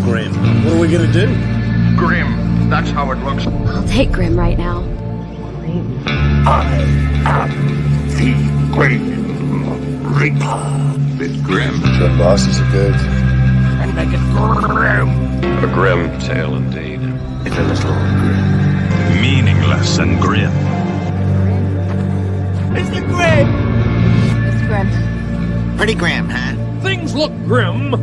Grim. What are we gonna do? Grim. That's how it looks. I'll take Grim right now. I am the Grim Reaper. It's Grim. The bosses are good. And make it grim. A grim tale indeed. It's a little grim. Meaningless and grim. It's the Grim. It's Grim. Pretty grim, huh? Things look grim.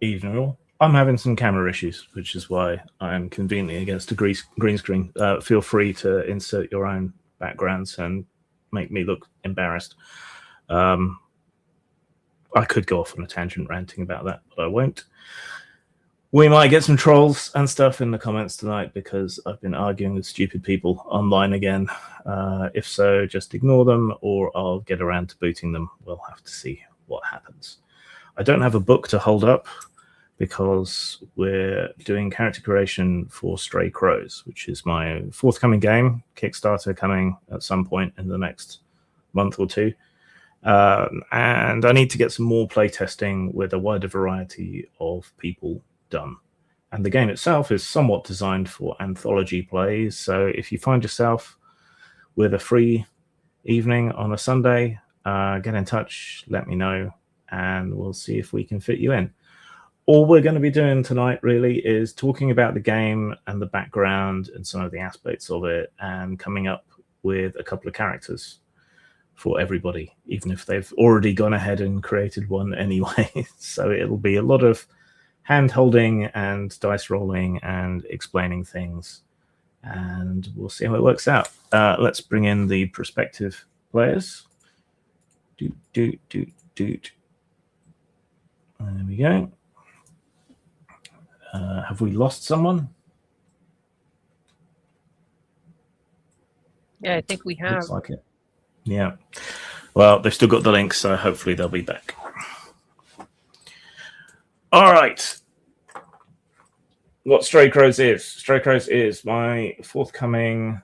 Evening all. I'm having some camera issues, which is why I'm conveniently against a green screen. Feel free to insert your own backgrounds and make me look embarrassed. I could go off on a tangent ranting about that, but I won't. We might get some trolls and stuff in the comments tonight because I've been arguing with stupid people online again. If so, just ignore them or I'll get around to booting them. We'll have to see what happens. I don't have a book to hold up because we're doing character creation for Stray Crows, which is my forthcoming game, Kickstarter coming at some point in the next month or two. And I need to get some more playtesting with a wider variety of people done. And the game itself is somewhat designed for anthology plays. So if you find yourself with a free evening on a Sunday, get in touch, let me know, and we'll see if we can fit you in. All we're going to be doing tonight really is talking about the game and the background and some of the aspects of it and coming up with a couple of characters for everybody, even if they've already gone ahead and created one anyway. So it'll be a lot of hand-holding and dice rolling and explaining things, and we'll see how it works out. Let's bring in the prospective players. There we go. Have we lost someone? Yeah, I think we have. Looks like it. Yeah. Well, they've still got the link, so hopefully they'll be back. All right. What Stray Crows is. Stray Crows is my forthcoming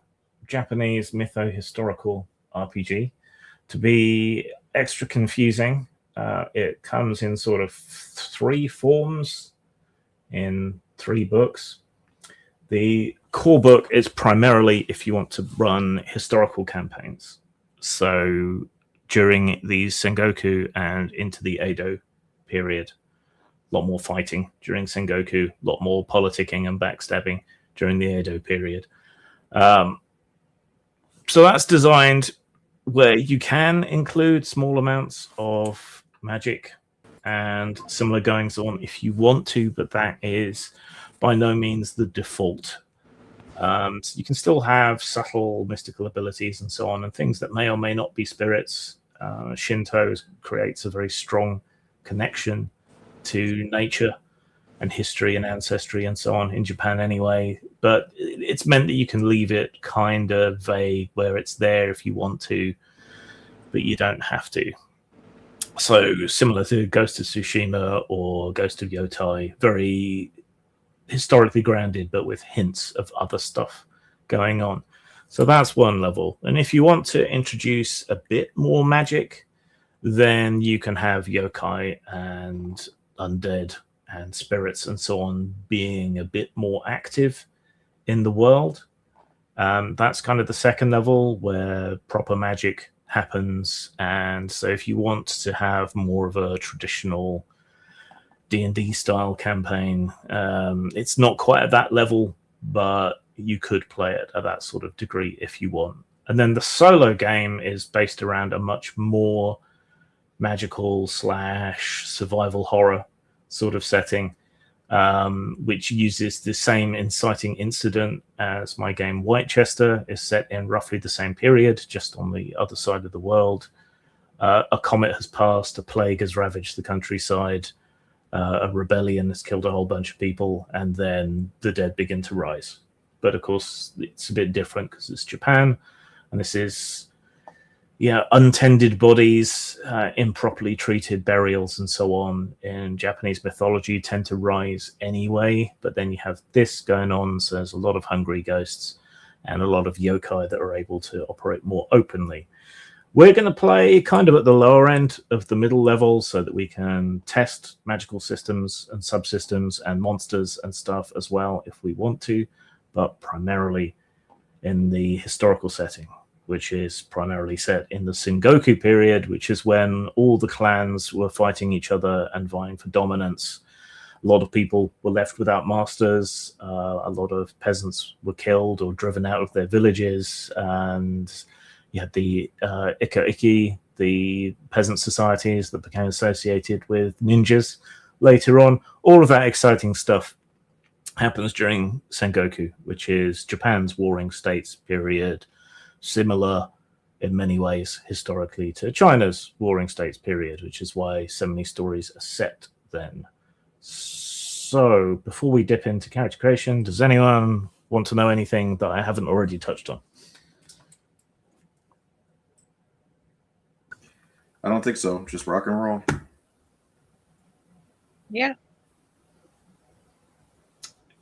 Japanese mytho-historical RPG. To be extra confusing, it comes in sort of 3 forms in 3 books. The core book is primarily if you want to run historical campaigns. So during the Sengoku and into the Edo period, a lot more fighting during Sengoku, a lot more politicking and backstabbing during the Edo period. So that's designed where you can include small amounts of magic and similar goings on if you want to, but that is by no means the default. So you can still have subtle mystical abilities and so on, and things that may or may not be spirits. Shinto creates a very strong connection to nature and history and ancestry and so on in Japan anyway, but it's meant that you can leave it kind of vague where it's there if you want to, but you don't have to. So similar to Ghost of Tsushima or Ghost of Yotai, very historically grounded, but with hints of other stuff going on. So that's one level. And if you want to introduce a bit more magic, then you can have yokai and undead and spirits and so on being a bit more active in the world. That's kind of the second level where proper magic happens. And so if you want to have more of a traditional D&D style campaign, it's not quite at that level, but you could play it at that sort of degree if you want. And then the solo game is based around a much more magical / survival horror sort of setting, which uses the same inciting incident as my game Whitechester. Is set in roughly the same period, just on the other side of the world. A comet has passed, a plague has ravaged the countryside, a rebellion has killed a whole bunch of people, and then the dead begin to rise. But of course, it's a bit different because it's Japan, and this is untended bodies, improperly treated burials, and so on. In Japanese mythology, tend to rise anyway, but then you have this going on, so there's a lot of hungry ghosts, and a lot of yokai that are able to operate more openly. We're going to play kind of at the lower end of the middle level so that we can test magical systems and subsystems and monsters and stuff as well if we want to, but primarily in the historical setting, which is primarily set in the Sengoku period, which is when all the clans were fighting each other and vying for dominance. A lot of people were left without masters. A lot of peasants were killed or driven out of their villages. And you had the Ika-Iki, the peasant societies that became associated with ninjas later on. All of that exciting stuff happens during Sengoku, which is Japan's warring states period, similar in many ways historically to China's warring states period, which is why so many stories are set then. So before we dip into character creation, does anyone want to know anything that I haven't already touched on? I don't think so. Just rock and roll. Yeah.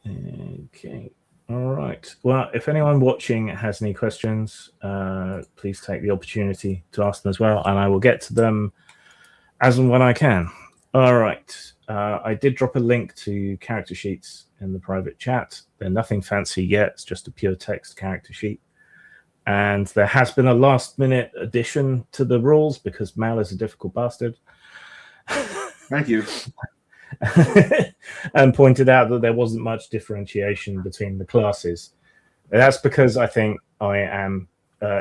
Okay. All right. Well, if anyone watching has any questions, please take the opportunity to ask them as well, and I will get to them as and when I can. All right. I did drop a link to character sheets in the private chat. They're nothing fancy yet. It's just a pure text character sheet. And there has been a last-minute addition to the rules because Mal is a difficult bastard. Thank you. And pointed out that there wasn't much differentiation between the classes. And that's because I think I am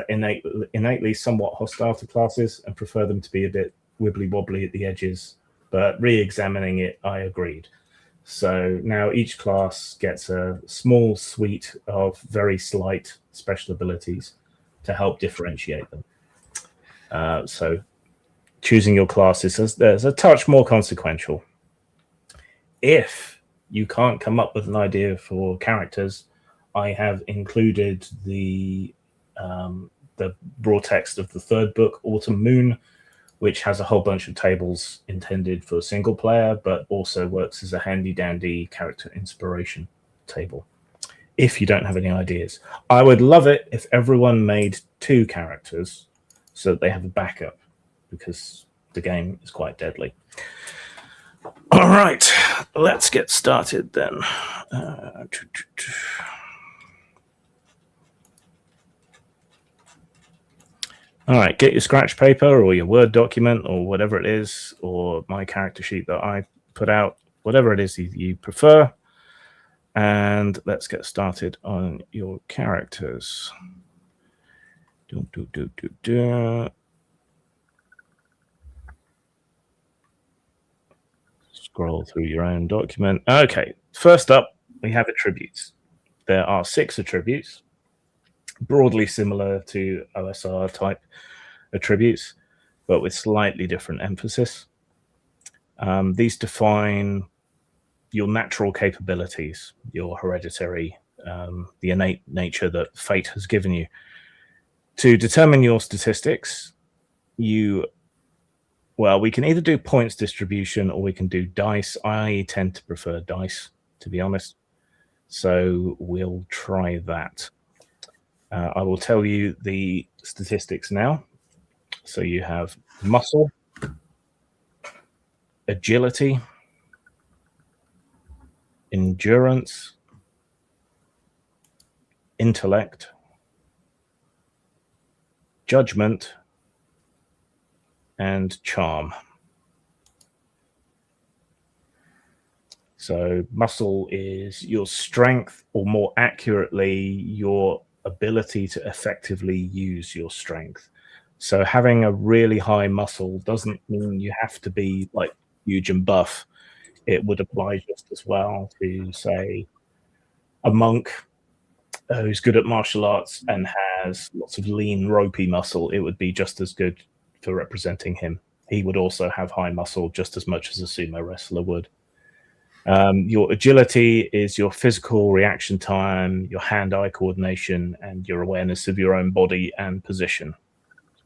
innately somewhat hostile to classes and prefer them to be a bit wibbly-wobbly at the edges. But re-examining it, I agreed. So now each class gets a small suite of very slight special abilities to help differentiate them. So choosing your classes, there's a touch more consequential. If you can't come up with an idea for characters, I have included the raw text of the third book, Autumn Moon, which has a whole bunch of tables intended for single player, but also works as a handy-dandy character inspiration table. If you don't have any ideas, I would love it if everyone made 2 characters so that they have a backup, because the game is quite deadly. All right, let's get started then. All right, get your scratch paper or your Word document or whatever it is, or my character sheet that I put out, whatever it is you prefer. And let's get started on your characters. Scroll through your own document. Okay, first up, we have attributes. There are 6 attributes, broadly similar to OSR type attributes, but with slightly different emphasis. These define your natural capabilities, your hereditary, the innate nature that fate has given you. To determine your statistics, we can either do points distribution or we can do dice. I tend to prefer dice, to be honest. So we'll try that. I will tell you the statistics now. So you have muscle, agility, endurance, intellect, judgment, and charm. So muscle is your strength, or more accurately, your ability to effectively use your strength. So having a really high muscle doesn't mean you have to be like huge and buff. It would apply just as well to, say, a monk who's good at martial arts and has lots of lean, ropey muscle. It would be just as good for representing him. He would also have high muscle just as much as a sumo wrestler would. Your agility is your physical reaction time, your hand-eye coordination, and your awareness of your own body and position.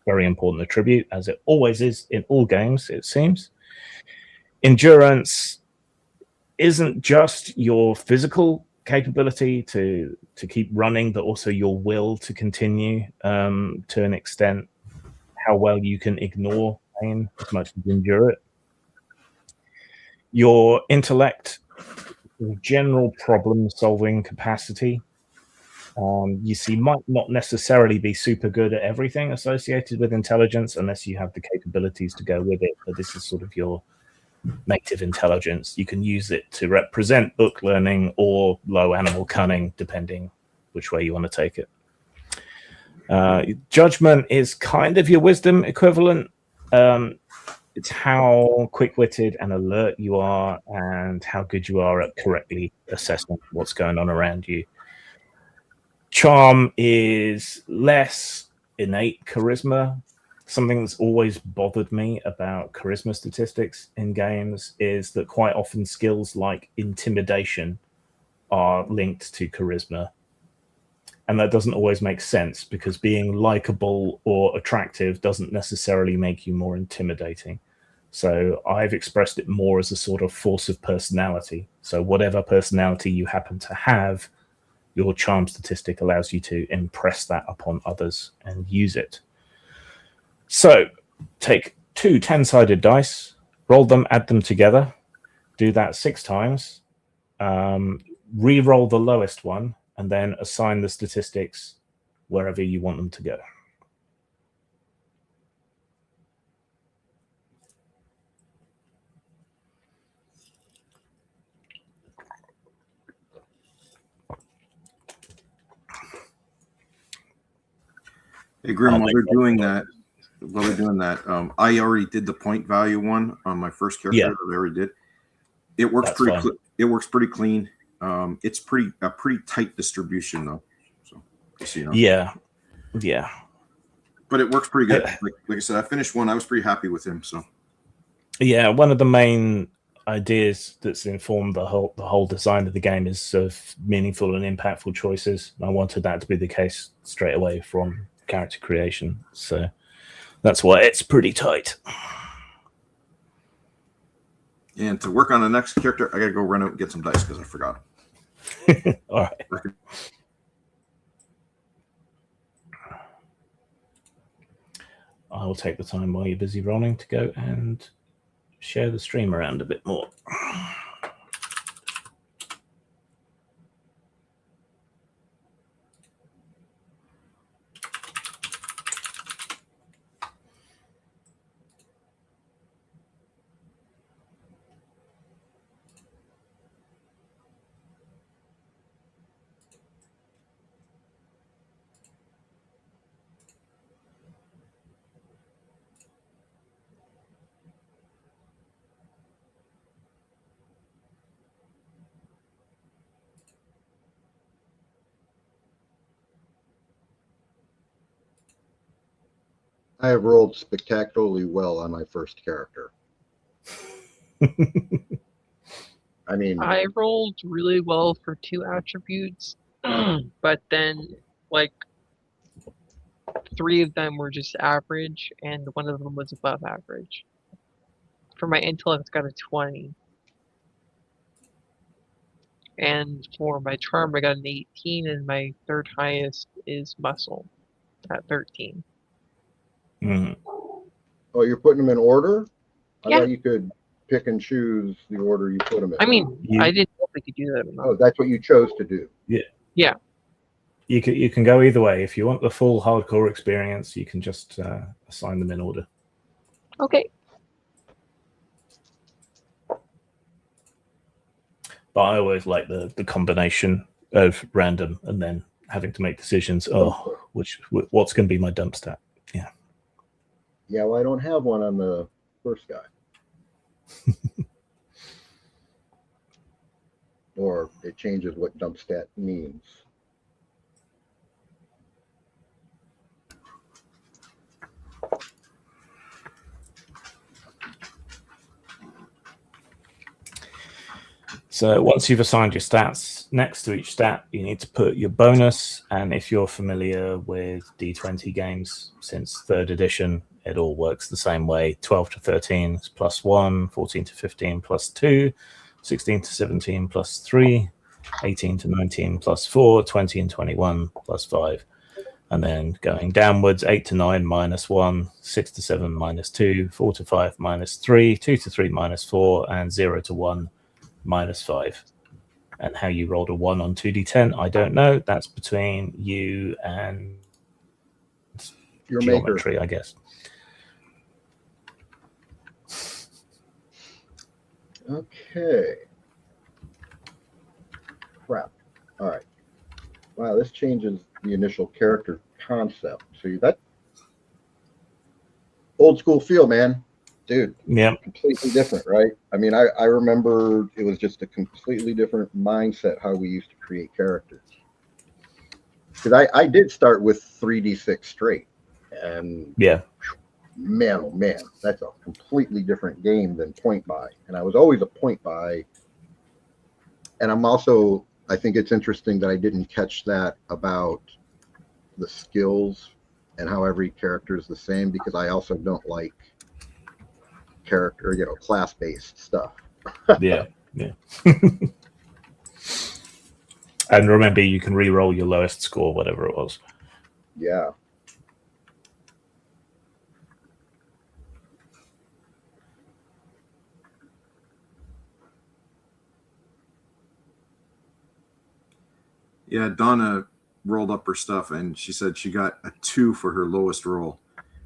Very important attribute, as it always is in all games, it seems. Endurance isn't just your physical capability to keep running, but also your will to continue to an extent, how well you can ignore pain as much as endure it. Your intellect, general problem solving capacity, you see, might not necessarily be super good at everything associated with intelligence unless you have the capabilities to go with it, but this is sort of your native intelligence. You can use it to represent book learning or low animal cunning, depending which way you want to take it. Judgment is kind of your wisdom equivalent. It's how quick-witted and alert you are and how good you are at correctly assessing what's going on around you. Charm is less innate charisma. Something that's always bothered me about charisma statistics in games is that quite often skills like intimidation are linked to charisma. And that doesn't always make sense because being likable or attractive doesn't necessarily make you more intimidating. So I've expressed it more as a sort of force of personality. So whatever personality you happen to have, your charm statistic allows you to impress that upon others and use it. So take 2 10-sided dice, roll them, add them together, do that 6 times, re-roll the lowest one, and then assign the statistics wherever you want them to go. Hey, Grim, while they're doing that, I already did the point value one on my first character. That I already did. It works it works pretty clean. It's a pretty tight distribution though. So just, you know. Yeah. But it works pretty good. Like I said, I finished one. I was pretty happy with him. So yeah, one of the main ideas that's informed the whole design of the game is of meaningful and impactful choices. I wanted that to be the case straight away from character creation. So that's why it's pretty tight. And to work on the next character, I gotta go run out and get some dice because I forgot. All right. I will take the time while you're busy rolling to go and share the stream around a bit more. I have rolled spectacularly well on my first character. I mean, I rolled really well for 2 attributes, but then like 3 of them were just average, and one of them was above average. For my intellect, I got a 20. And for my charm, I got an 18, and my third highest is muscle at 13. Mm. oh, you're putting them in order? I Yeah. thought you could pick and choose the order you put them in. I mean, I didn't know if I could do that or not. Oh, that's what you chose to do. Yeah. You can go either way. If you want the full hardcore experience, you can just assign them in order. Okay. But I always like the combination of random and then having to make decisions. Oh, what's going to be my dump stat? Yeah. Yeah, well, I don't have one on the first guy. Or it changes what dump stat means. So once you've assigned your stats, next to each stat, you need to put your bonus. And if you're familiar with D20 games since 3rd edition, it all works the same way. 12 to 13 is +1, 14 to 15 +2, 16 to 17 +3, 18 to 19 plus 4, 20 and 21 plus 5. And then going downwards, 8 to 9 minus 1, 6 to 7 minus 2, 4 to 5 minus 3, 2 to 3 minus 4, and 0 to 1 minus 5. And how you rolled a 1 on 2d10, I don't know. That's between you and Your geometry, maker. I guess. Okay. Crap. All right. Wow, this changes the initial character concept. So that old school feel, man. Dude, Yeah. completely different, right? I mean, I remember it was just a completely different mindset how we used to create characters. Because I did start with 3d6 straight. And Yeah. man, oh man, that's a completely different game than point buy. And I was always a point buy. And I'm also, I think it's interesting that I didn't catch that about the skills and how every character is the same, because I also don't like character, class-based stuff. Yeah. And remember, you can re-roll your lowest score, whatever it was. Yeah. Yeah, Donna rolled up her stuff and she said she got a 2 for her lowest roll.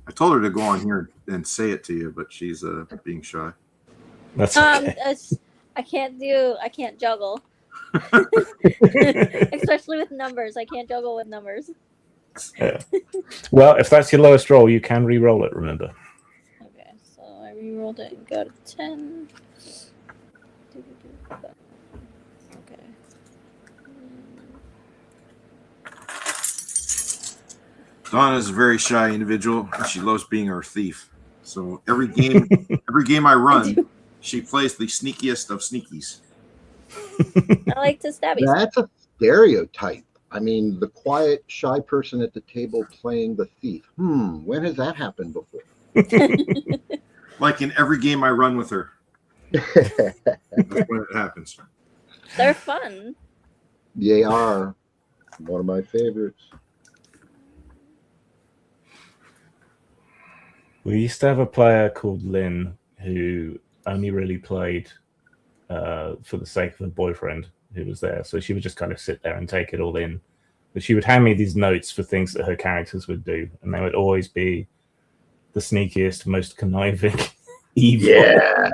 I told her to go on here and say it to you, but she's being shy. That's okay. I can't juggle. Especially with numbers. I can't juggle with numbers. Yeah. Well, if that's your lowest roll, you can re-roll it, remember. Okay, so I re-rolled it and got a 10. Okay. Donna's a very shy individual and she loves being our thief. So every game I run, she plays the sneakiest of sneakies. I like to stab you. That's a stereotype. I mean, the quiet, shy person at the table playing the thief. When has that happened before? Like in every game I run with her. That's when it happens. They're fun. They are one of my favorites. We used to have a player called Lynn who only really played for the sake of her boyfriend who was there. So she would just kind of sit there and take it all in. But she would hand me these notes for things that her characters would do. And they would always be the sneakiest, most conniving, evil. Yeah.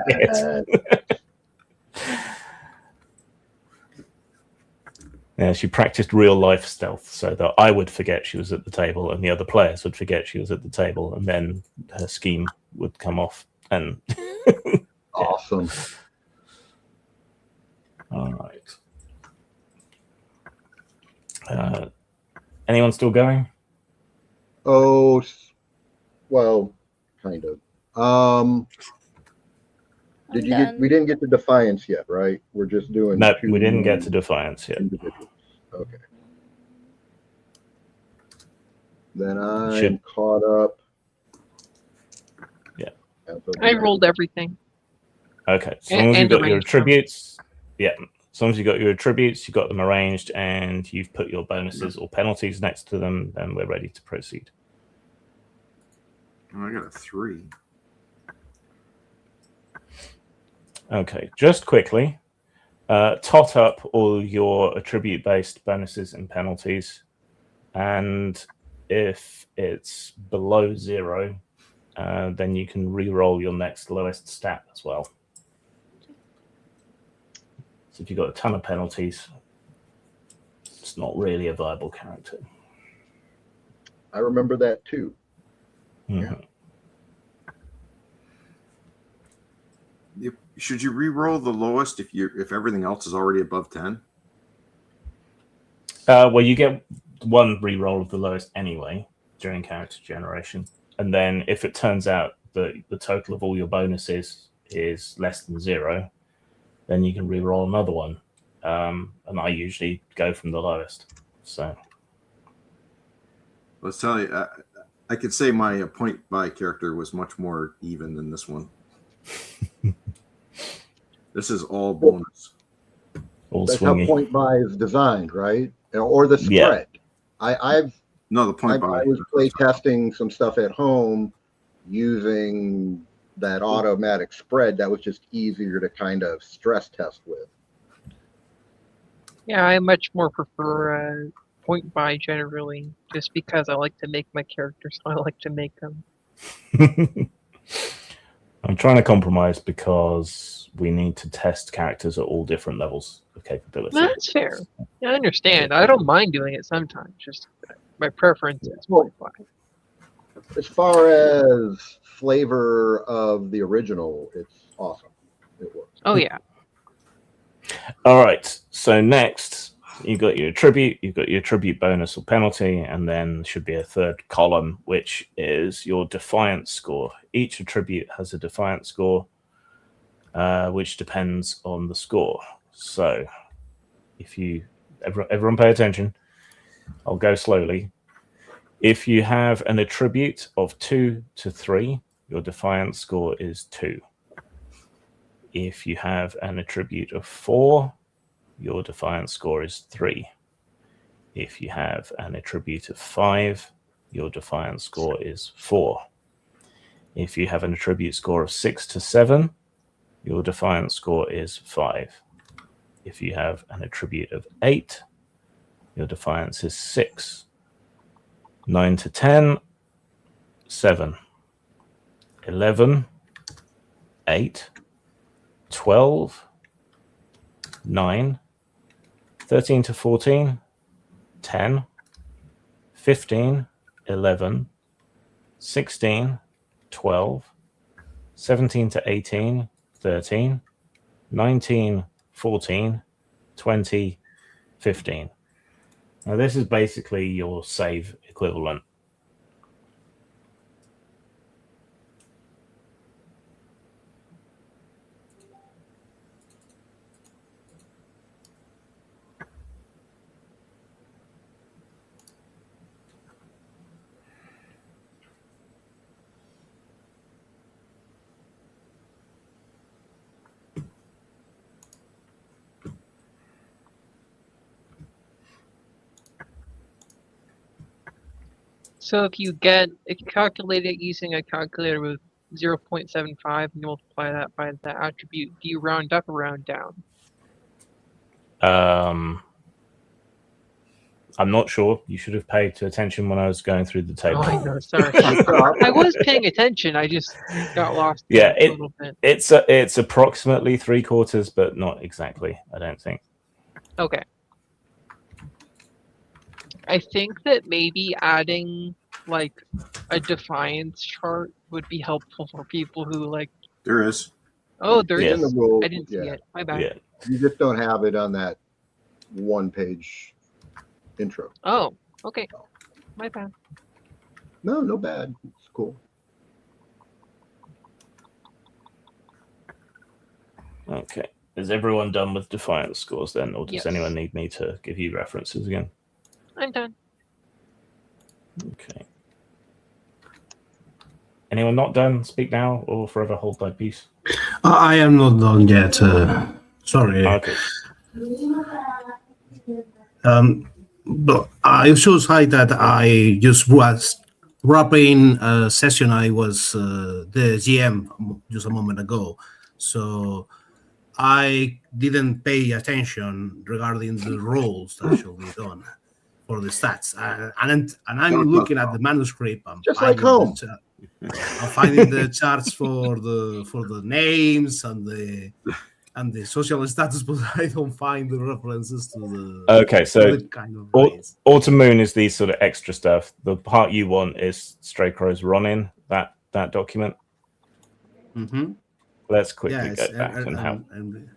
Yeah, she practiced real life stealth so that I would forget she was at the table and the other players would forget she was at the table, and then her scheme would come off. And awesome. All right. Anyone still going? Oh, well, kind of. We didn't get to Defiance yet, right? We're just doing. No, we didn't get to Defiance yet. Individuals. Okay. Then I'm caught up. Yeah. I rolled everything. Okay. As long as you've got your attributes. Yeah. As long as you've got your attributes, you've got them arranged, and you've put your bonuses or penalties next to them, then we're ready to proceed. Oh, I got a 3. Okay, just quickly, tot up all your attribute-based bonuses and penalties, and if it's below 0, then you can re-roll your next lowest stat as well. So if you've got a ton of penalties, it's not really a viable character. I remember that too. Mm-hmm. Yeah. Should you re-roll the lowest if everything else is already above 10? Well, you get one re-roll of the lowest anyway during character generation, and then if it turns out that the total of all your bonuses is less than 0, then you can re-roll another one. And I usually go from the lowest. So let's tell you, I could say my point buy character was much more even than this one. This is all bonus. All That's swingy. how point buy is designed, right? Or the spread. I was play testing some stuff at home using that automatic spread that was just easier to kind of stress test with. Yeah, I much more prefer point buy generally, just because I like to make my characters how I like to make them. I'm trying to compromise because we need to test characters at all different levels of capability. That's fair. Yeah, I understand. I don't mind doing it sometimes. Just my preference is point buy. As far as flavor of the original, it's awesome. It works. Oh yeah. All right. So next, you've got your attribute, you've got your attribute bonus or penalty, and then there should be a third column, which is your Defiance score. Each attribute has a Defiance score, which depends on the score. So if you everyone pay attention, I'll go slowly. If you have an attribute of 2 to 3, your Defiance score is 2. If you have an attribute of 4, your Defiance score is 3. If you have an attribute of 5, your Defiance score is 4. If you have an attribute score of 6 to 7, your Defiance score is 5. If you have an attribute of 8, your Defiance is 6. 9 to 10, 7. 11, 8. 12, 9, 13 to 14, 10, 15, 11, 16, 12, 17 to 18, 13, 19, 14, 20, 15. Now this is basically your save equivalent. So if you calculate it using a calculator with 0.75 and you multiply that by the attribute, do you round up or round down? I'm not sure. You should have paid attention when I was going through the table. Oh, I know. Sorry. I was paying attention. I just got lost. Yeah, a little bit. It's approximately 3/4, but not exactly. I don't think. Okay. I think that maybe adding like a Defiance chart would be helpful for people who like. There is. Oh, there Yes. is. I didn't see it. My bad. Yeah. You just don't have it on that one-page intro. Oh, okay. My bad. No bad. It's cool. Okay. Is everyone done with Defiance scores then, or does Yes. anyone need me to give you references again? I'm done. Okay. Anyone not done? Speak now or forever hold thy peace. I am not done yet. Sorry. Okay. But I should say that I just was wrapping a session. I was the GM just a moment ago, so I didn't pay attention regarding the roles that should be done for the stats. And I'm looking at the manuscript. Just like home. I'm finding the charts for the names and the social status, but I don't find the references to the. Okay, so the kind of Autumn Moon is these sort of extra stuff. The part you want is Stray Crows Ronin, that document. Mm-hmm. Let's quickly go back and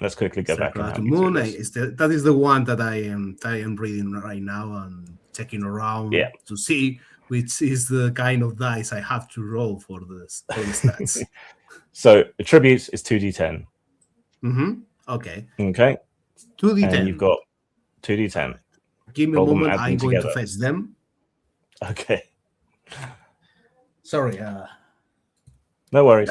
let's quickly go back and help you Moon through this. that is the one that I am reading right now and checking around to see which is the kind of dice I have to roll for the stats. So attributes is 2d10. Mm-hmm. Okay. 2d10. And you've got 2d10. Give me a moment. I'm going to fetch them. Okay. Sorry. No worries.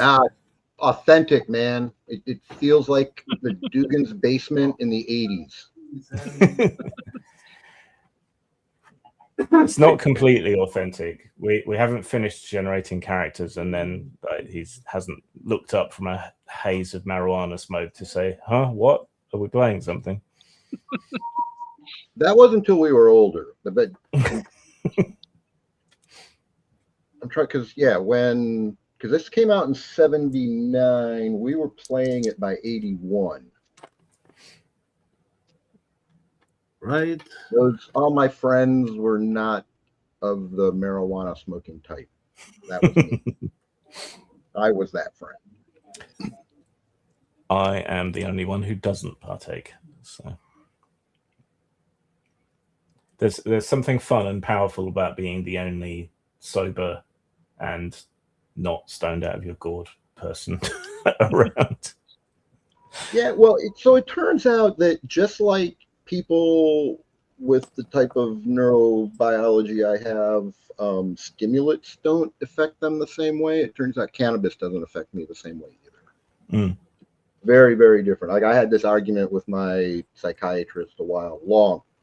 authentic, man. It feels like the Dugan's basement in the 80s. It's not completely authentic. We haven't finished generating characters, and then he hasn't looked up from a haze of marijuana smoke to say, "Huh? What? Are we playing something?" That wasn't until we were older. But I'm trying because this came out in '79, we were playing it by '81. Right. All my friends were not of the marijuana smoking type. That was me. I was that friend. I am the only one who doesn't partake. So there's something fun and powerful about being the only sober and not stoned out of your gourd person around. Yeah, well, so it turns out that just like people with the type of neurobiology I have, stimulants don't affect them the same way. It turns out cannabis doesn't affect me the same way either. Very, very different. Like I had this argument with my psychiatrist a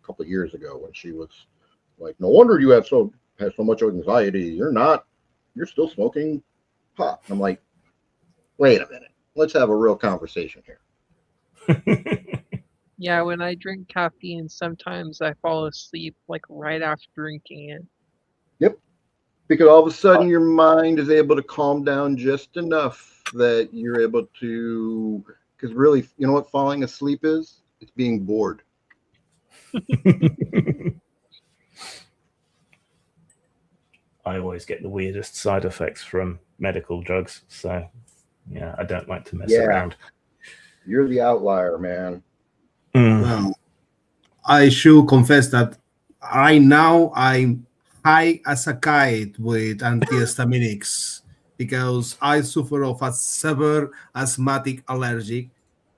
couple of years ago, when she was like, "No wonder you have so much anxiety. You're still smoking pot." I'm like, "Wait a minute. Let's have a real conversation here." Yeah, when I drink caffeine, sometimes I fall asleep like right after drinking it. Yep. Because all of a sudden your mind is able to calm down just enough that you're able to, because really, you know what falling asleep is? It's being bored. I always get the weirdest side effects from medical drugs. So, yeah, I don't like to mess around. You're the outlier, man. Well, I should confess that right now I'm high as a kite with antihistaminics because I suffer of a severe asthmatic allergic,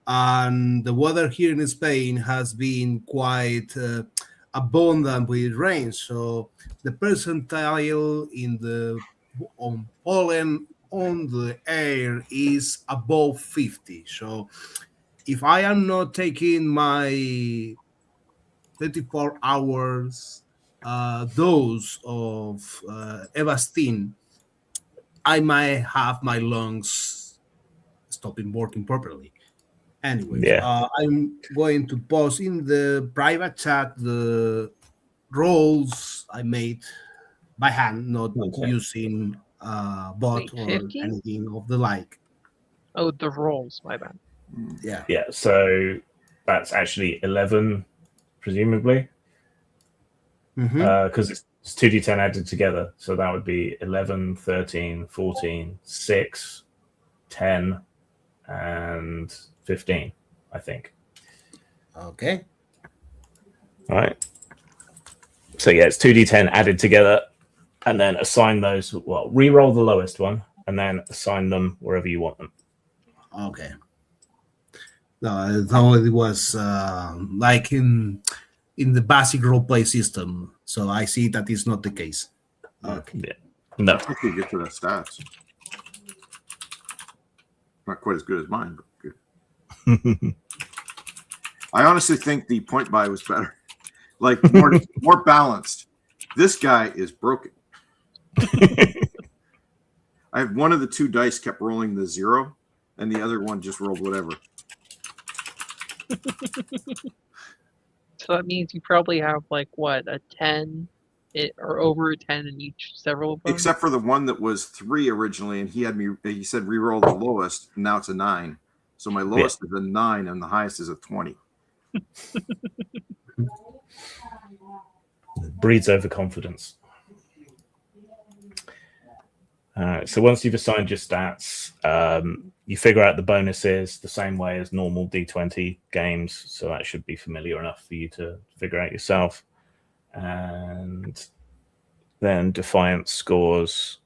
and the weather here in Spain has been quite abundant with rain. So the percentile on pollen on the air is above 50. So if I am not taking my 24 hours dose of Evastine, I might have my lungs stopping working properly. Anyways, I'm going to post in the private chat the rolls I made by hand, not using bot or anything of the like. Oh, the rolls, my bad. Yeah, so that's actually 11, presumably. Because it's 2d10 added together. So that would be 11, 13, 14, 6, 10, and 15, I think. Okay. All right. So yeah, it's 2d10 added together, and then assign those. Well, re-roll the lowest one, and then assign them wherever you want them. Okay. No, I thought it was like in the basic roleplay system. So I see that is not the case. Okay. Yeah. No. I could get to the stats. Not quite as good as mine, but good. I honestly think the point buy was better. Like more balanced. This guy is broken. I have one of the two dice kept rolling the 0, and the other one just rolled whatever. So that means you probably have like what, a 10 or over a 10 in each several of them? Except for the one that was 3 originally, and he said re-roll the lowest, and now it's a 9. So my lowest is a 9 and the highest is a 20. Breeds overconfidence. So once you've assigned your stats, you figure out the bonuses the same way as normal D20 games. So that should be familiar enough for you to figure out yourself. And then Defiance scores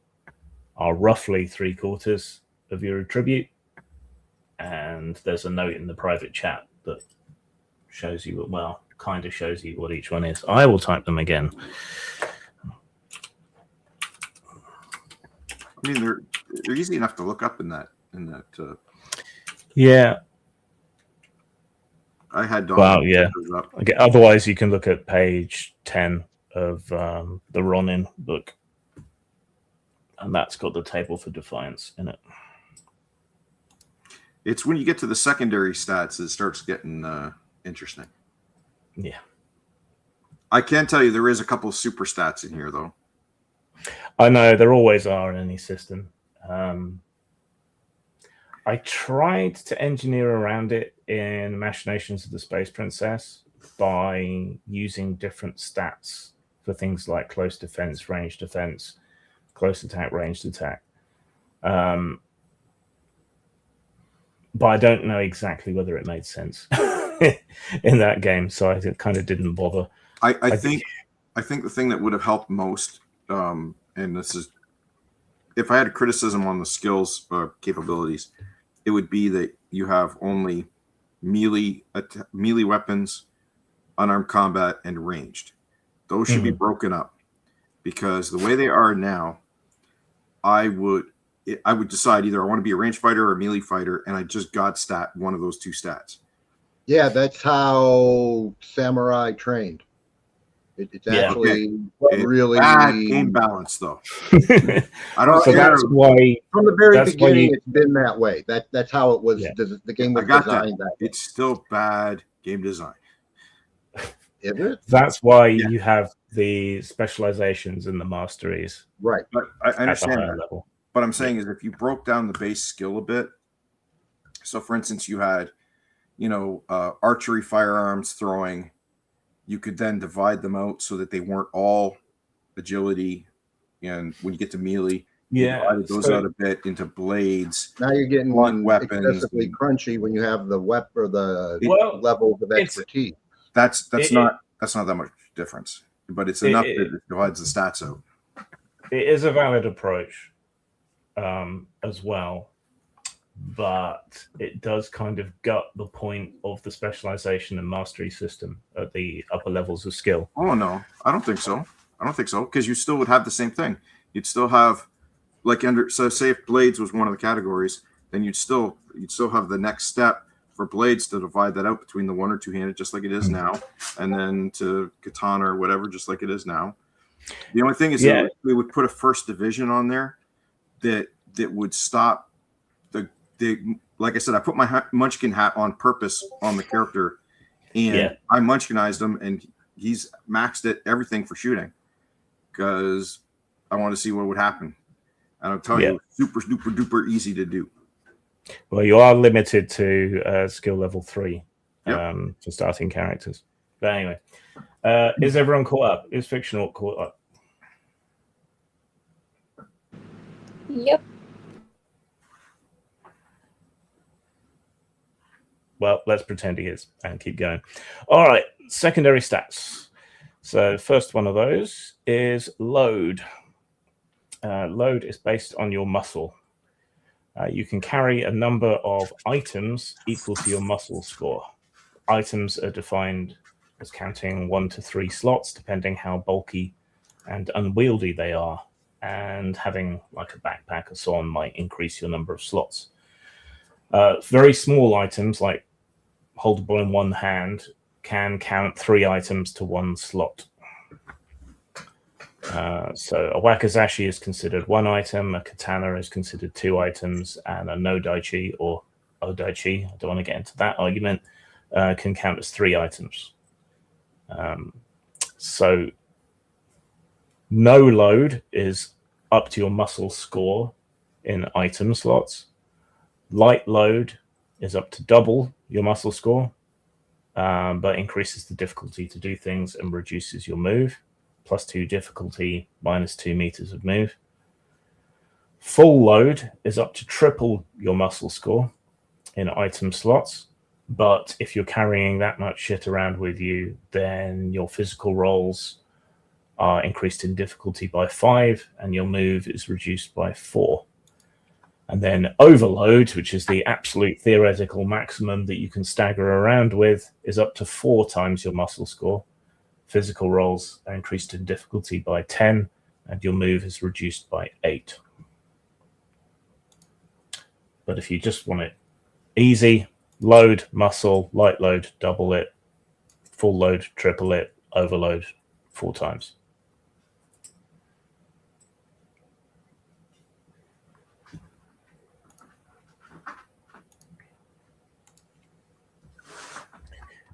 are roughly 3/4 of your attribute. And there's a note in the private chat that shows you, well, kind of shows you what each one is. I will type them again. I mean, they're easy enough to look up in that Yeah. I had Well, yeah. Okay, otherwise, you can look at page 10 of the Ronin book, and that's got the table for Defiance in it. It's when you get to the secondary stats it starts getting interesting. Yeah. I can tell you there is a couple of super stats in here, though. I know, there always are in any system. I tried to engineer around it in Machinations of the Space Princess by using different stats for things like close defense, ranged defense, close attack, ranged attack. But I don't know exactly whether it made sense in that game, so I kind of didn't bother. I think the thing that would have helped most, and this is, if I had a criticism on the skills capabilities, it would be that you have only melee weapons, unarmed combat, and ranged. Those should be broken up, because the way they are now, I would decide either I want to be a ranged fighter or a melee fighter, and I just god stat one of those two stats. Yeah, that's how Samurai trained. It's actually really bad game balance, though. I don't so care. That's why from the very beginning it's been that way. That's how it was. Yeah. The game was designed that way. It's still bad game design. Is it? That's why you have the specializations and the masteries. Right. But I understand that. Level. What I'm saying is if you broke down the base skill a bit, so for instance, you had, archery, firearms, throwing, you could then divide them out so that they weren't all agility. And when you get to melee, you divided those out a bit into blades. Now you're getting weapons, excessively crunchy when you have the weapon or the levels of expertise. That's not that much difference, but it's enough that it divides the stats out. It is a valid approach as well, but it does kind of gut the point of the specialization and mastery system at the upper levels of skill. Oh no, I don't think so. Because you still would have the same thing. You'd still have say if blades was one of the categories, then you'd still have the next step for blades to divide that out between the one or two handed, just like it is now, and then to katana or whatever, just like it is now. The only thing is that we would put a first division on there that would stop the like I said, I put my Munchkin hat on purpose on the character, and I Munchkinized him, and he's maxed at everything for shooting because I want to see what would happen. And I'll tell you, super duper duper easy to do. Well, you are limited to skill level 3 for starting characters. But anyway, is everyone caught up? Is Fictional caught up? Yep. Well, let's pretend he is and keep going. All right, secondary stats. So first one of those is load. Load is based on your muscle. You can carry a number of items equal to your muscle score. Items are defined as counting 1 to 3 slots, depending how bulky and unwieldy they are. And having like a backpack or so on might increase your number of slots. Very small items like holdable in one hand can count 3 items to 1 slot. So a wakizashi is considered 1 item, a katana is considered 2 items, and a no daichi or odaichi, I don't want to get into that argument, can count as 3 items. So no load is up to your muscle score in item slots. Light load is up to double your muscle score, but increases the difficulty to do things and reduces your move. +2 difficulty, -2 meters of move. Full load is up to triple your muscle score in item slots, but if you're carrying that much shit around with you, then your physical rolls are increased in difficulty by 5, and your move is reduced by 4. And then overload, which is the absolute theoretical maximum that you can stagger around with, is up to 4 times your muscle score. Physical rolls are increased in difficulty by 10, and your move is reduced by 8. But if you just want it easy, load, muscle, light load, double it, full load, triple it, overload 4 times.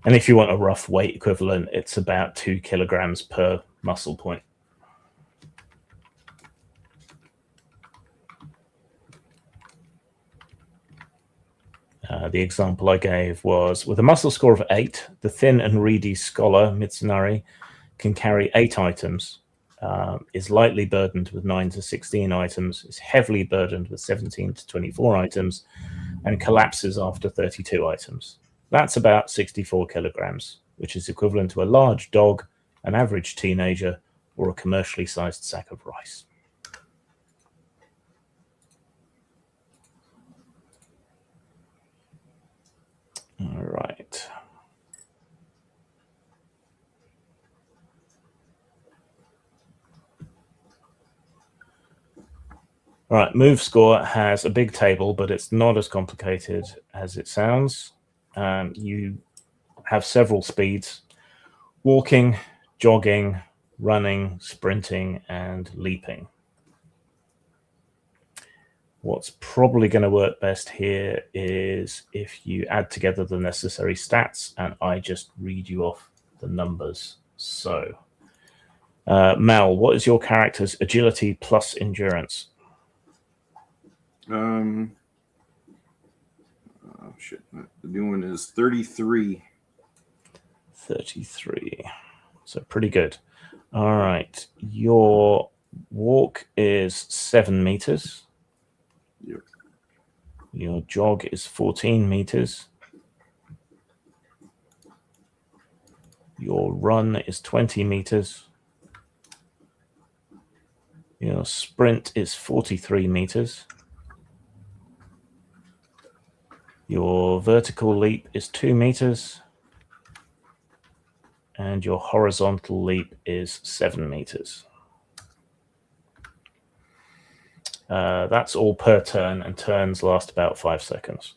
And if you want a rough weight equivalent, it's about 2 kilograms per muscle point. The example I gave was, with a muscle score of 8, the thin and reedy scholar, Mitsunari, can carry 8 items, is lightly burdened with 9 to 16 items, is heavily burdened with 17 to 24 items, and collapses after 32 items. That's about 64 kilograms, which is equivalent to a large dog, an average teenager, or a commercially sized sack of rice. All right. All right, move score has a big table, but it's not as complicated as it sounds. You have several speeds: walking, jogging, running, sprinting, and leaping. What's probably going to work best here is if you add together the necessary stats and I just read you off the numbers. So, Mel, what is your character's agility plus endurance? Oh shit. The new one is 33. 33. So pretty good. All right. Your walk is 7 meters. Yep. Your jog is 14 meters. Your run is 20 meters. Your sprint is 43 meters. Your vertical leap is 2 meters. And your horizontal leap is 7 meters. That's all per turn, and turns last about 5 seconds.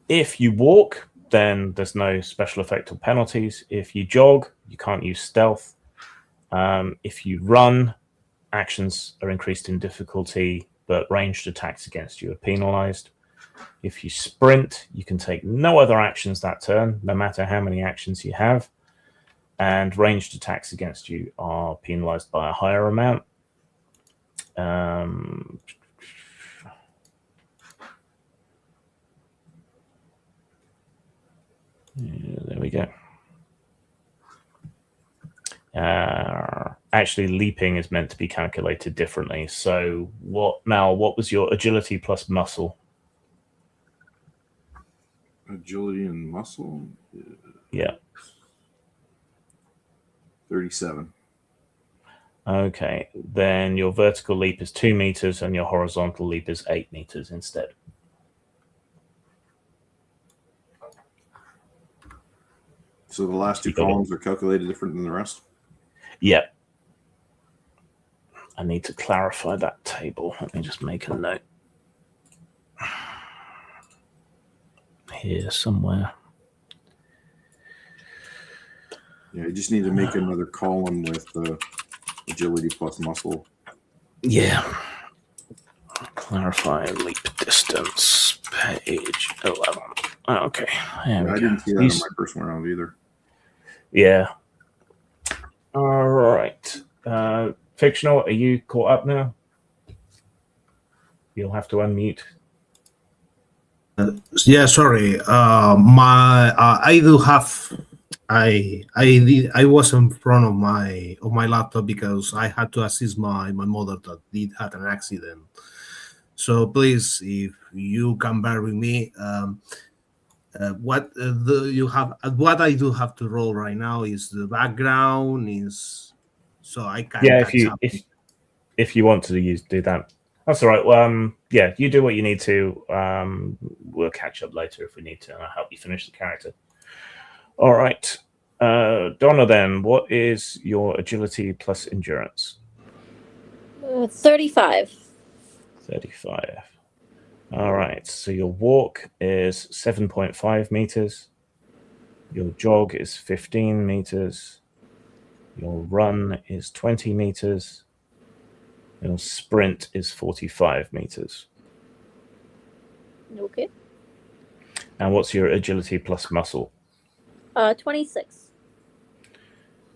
If you walk, then there's no special effect or penalties. If you jog, you can't use stealth. If you run, actions are increased in difficulty, but ranged attacks against you are penalized. If you sprint, you can take no other actions that turn, no matter how many actions you have. And ranged attacks against you are penalized by a higher amount. Yeah, there we go. Actually, leaping is meant to be calculated differently. So, Mal, what was your agility plus muscle? Agility and muscle? Yeah. 37. Okay, then your vertical leap is 2 meters and your horizontal leap is 8 meters instead. So the last 2 columns are calculated different than the rest? Yeah. I need to clarify that table. Let me just make a note. Here somewhere. Yeah, you just need to make another column with agility plus muscle. Yeah. Clarify leap distance, page 11. Oh, okay. Yeah, I didn't see that in my first round either. Yeah. All right. Fictional, are you caught up now? You'll have to unmute. Yeah, sorry. I do have. I was in front of my laptop because I had to assist my mother that did had an accident. So please, if you can bear with me, what I do have to roll right now is the background is so I can if you want to do that. That's all right. Well, yeah, you do what you need to. We'll catch up later if we need to, and I'll help you finish the character. All right. Donna, then, what is your agility plus endurance? 35. 35. All right. So your walk is 7.5 meters. Your jog is 15 meters. Your run is 20 meters. Your sprint is 45 meters. Okay. And what's your agility plus muscle? 26.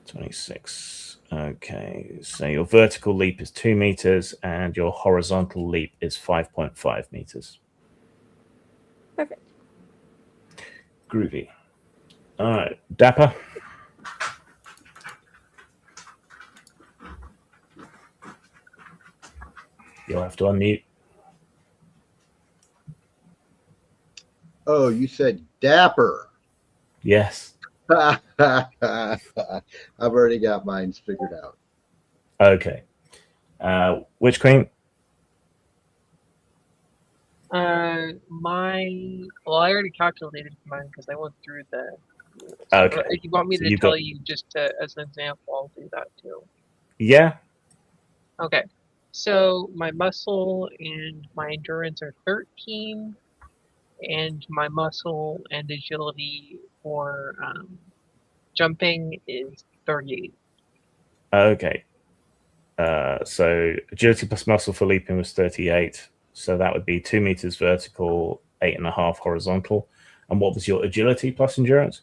26. Okay. So your vertical leap is 2 meters and your horizontal leap is 5.5 meters. Perfect. Groovy. All right. Dapper. You'll have to unmute. Oh, you said Dapper. Yes. I've already got mine figured out. Okay. Which queen? Well, I already calculated mine because I went through the. Okay. If you want me So to you've tell got- you just as an example, I'll do that too. Yeah. Okay. So my muscle and my endurance are 13, and my muscle and agility for jumping is 38. Okay. So agility plus muscle for leaping was 38. So that would be 2 meters vertical, 8.5 horizontal. And what was your agility plus endurance?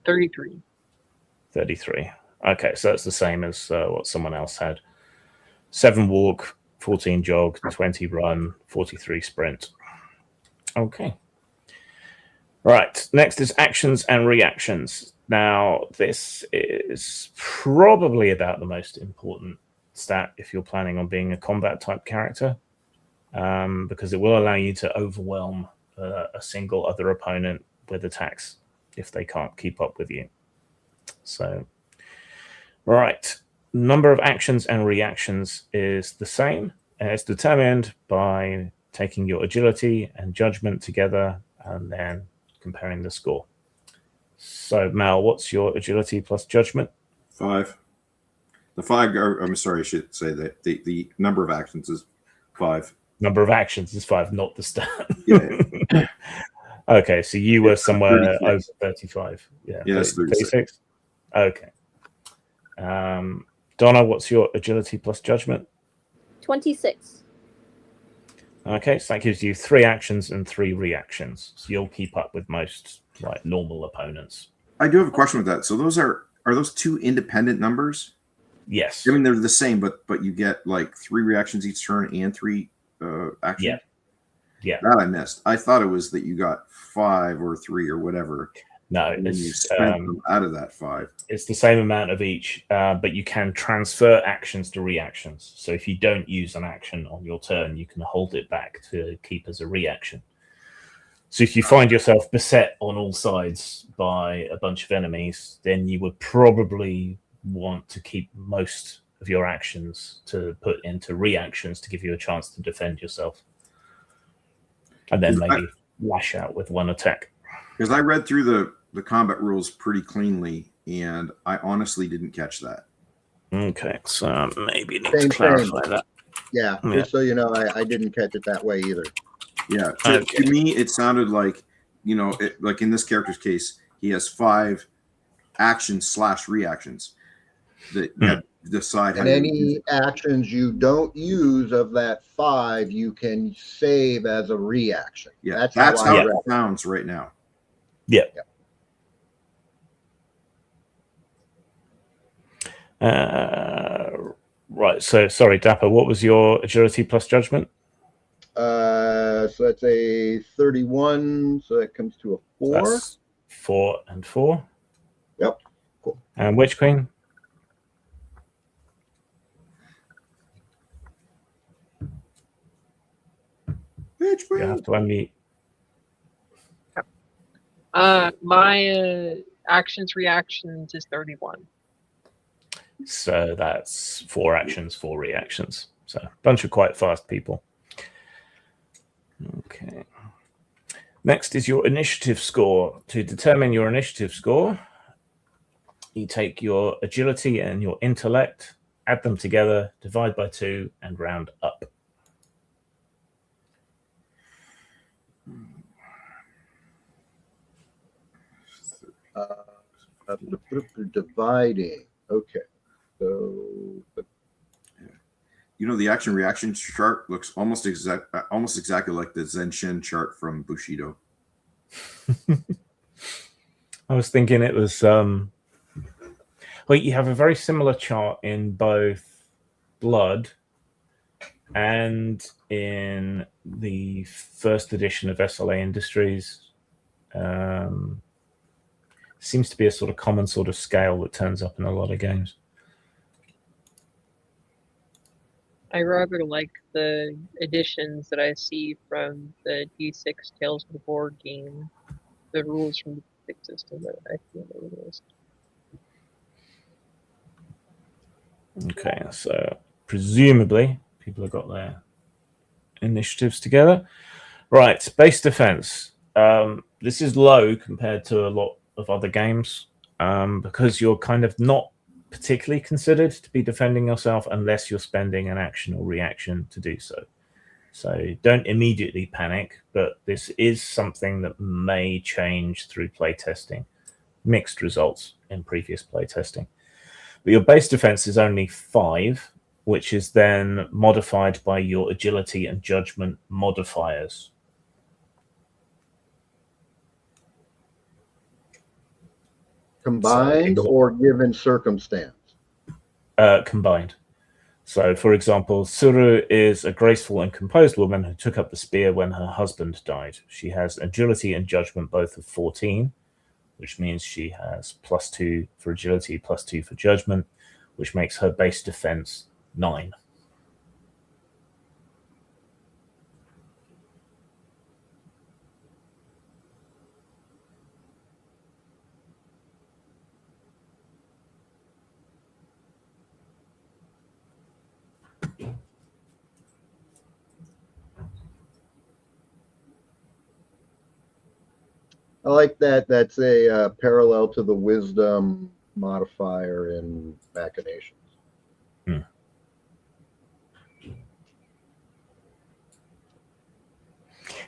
33. 33. Okay, so that's the same as what someone else had. 7 walk, 14 jog, 20 run, 43 sprint. Okay. Right. Next is actions and reactions. Now, this is probably about the most important stat if you're planning on being a combat type character, because it will allow you to overwhelm a single other opponent with attacks if they can't keep up with you. So, right. Number of actions and reactions is the same. And it's determined by taking your agility and judgment together and then comparing the score. So, Mal, what's your agility plus judgment? 5. The 5, I'm sorry, I should say that the number of actions is 5. Number of actions is 5, not the stat. Yeah. Okay, so you were somewhere 36. over 35. Yeah, Yes, 36. Okay. Donna, what's your agility plus judgment? 26. Okay, so that gives you 3 actions and 3 reactions. So you'll keep up with most like normal opponents. I do have a question with that. So those are those 2 independent numbers? Yes. I mean, they're the same, but you get like 3 reactions each turn and 3 actions. Yeah. Yeah. That I missed. I thought it was that you got 5 or 3 or whatever. No, And then you it's spent them out of that 5. it's the same amount of each, but you can transfer actions to reactions. So if you don't use an action on your turn, you can hold it back to keep as a reaction. So if you find yourself beset on all sides by a bunch of enemies, then you would probably want to keep most of your actions to put into reactions to give you a chance to defend yourself. And then maybe lash out with 1 attack. Because I read through the combat rules pretty cleanly, and I honestly didn't catch that. Okay, so maybe you need Same to clarify thing. that. Yeah, Yeah. just so you know, I didn't catch it that way either. Yeah, Okay. to me, it sounded like, like in this character's case, he has 5 actions / reactions that you have to decide how And you use any it. actions you don't use of that 5, you can save as a reaction. Yeah, That's that's how I how read it it. sounds right now. Yeah. Right. So, sorry, Dapper, what was your agility plus judgment? So that's a 31. So that comes to a 4. That's 4 and 4. Yep. Cool. And which queen? Which You have to unmute. My actions reactions is 31. So that's 4 actions, 4 reactions. So a bunch of quite fast people. Okay. Next is your initiative score. To determine your initiative score, you take your agility and your intellect, add them together, divide by 2, and round up. Dividing. Okay. So, the action reaction chart looks almost exactly like the Zenshin chart from Bushido. I was thinking it was well, you have a very similar chart in both Blood and in the first edition of SLA Industries. Seems to be a sort of common sort of scale that turns up in a lot of games. I rather like the additions that I see from the D6 Tales of the Board game. The rules from the D6 system that I feel the most. Okay, so presumably people have got their initiatives together. Right, base defense. This is low compared to a lot of other games because you're kind of not particularly considered to be defending yourself unless you're spending an action or reaction to do so. So don't immediately panic, but this is something that may change through playtesting. Mixed results in previous playtesting. But your base defense is only 5, which is then modified by your agility and judgment modifiers. Combined or given circumstance? Combined. So, for example, Suru is a graceful and composed woman who took up the spear when her husband died. She has agility and judgment both of 14, which means she has +2 for agility, +2 for judgment, which makes her base defense 9. I like that. That's a parallel to the wisdom modifier in Machinations.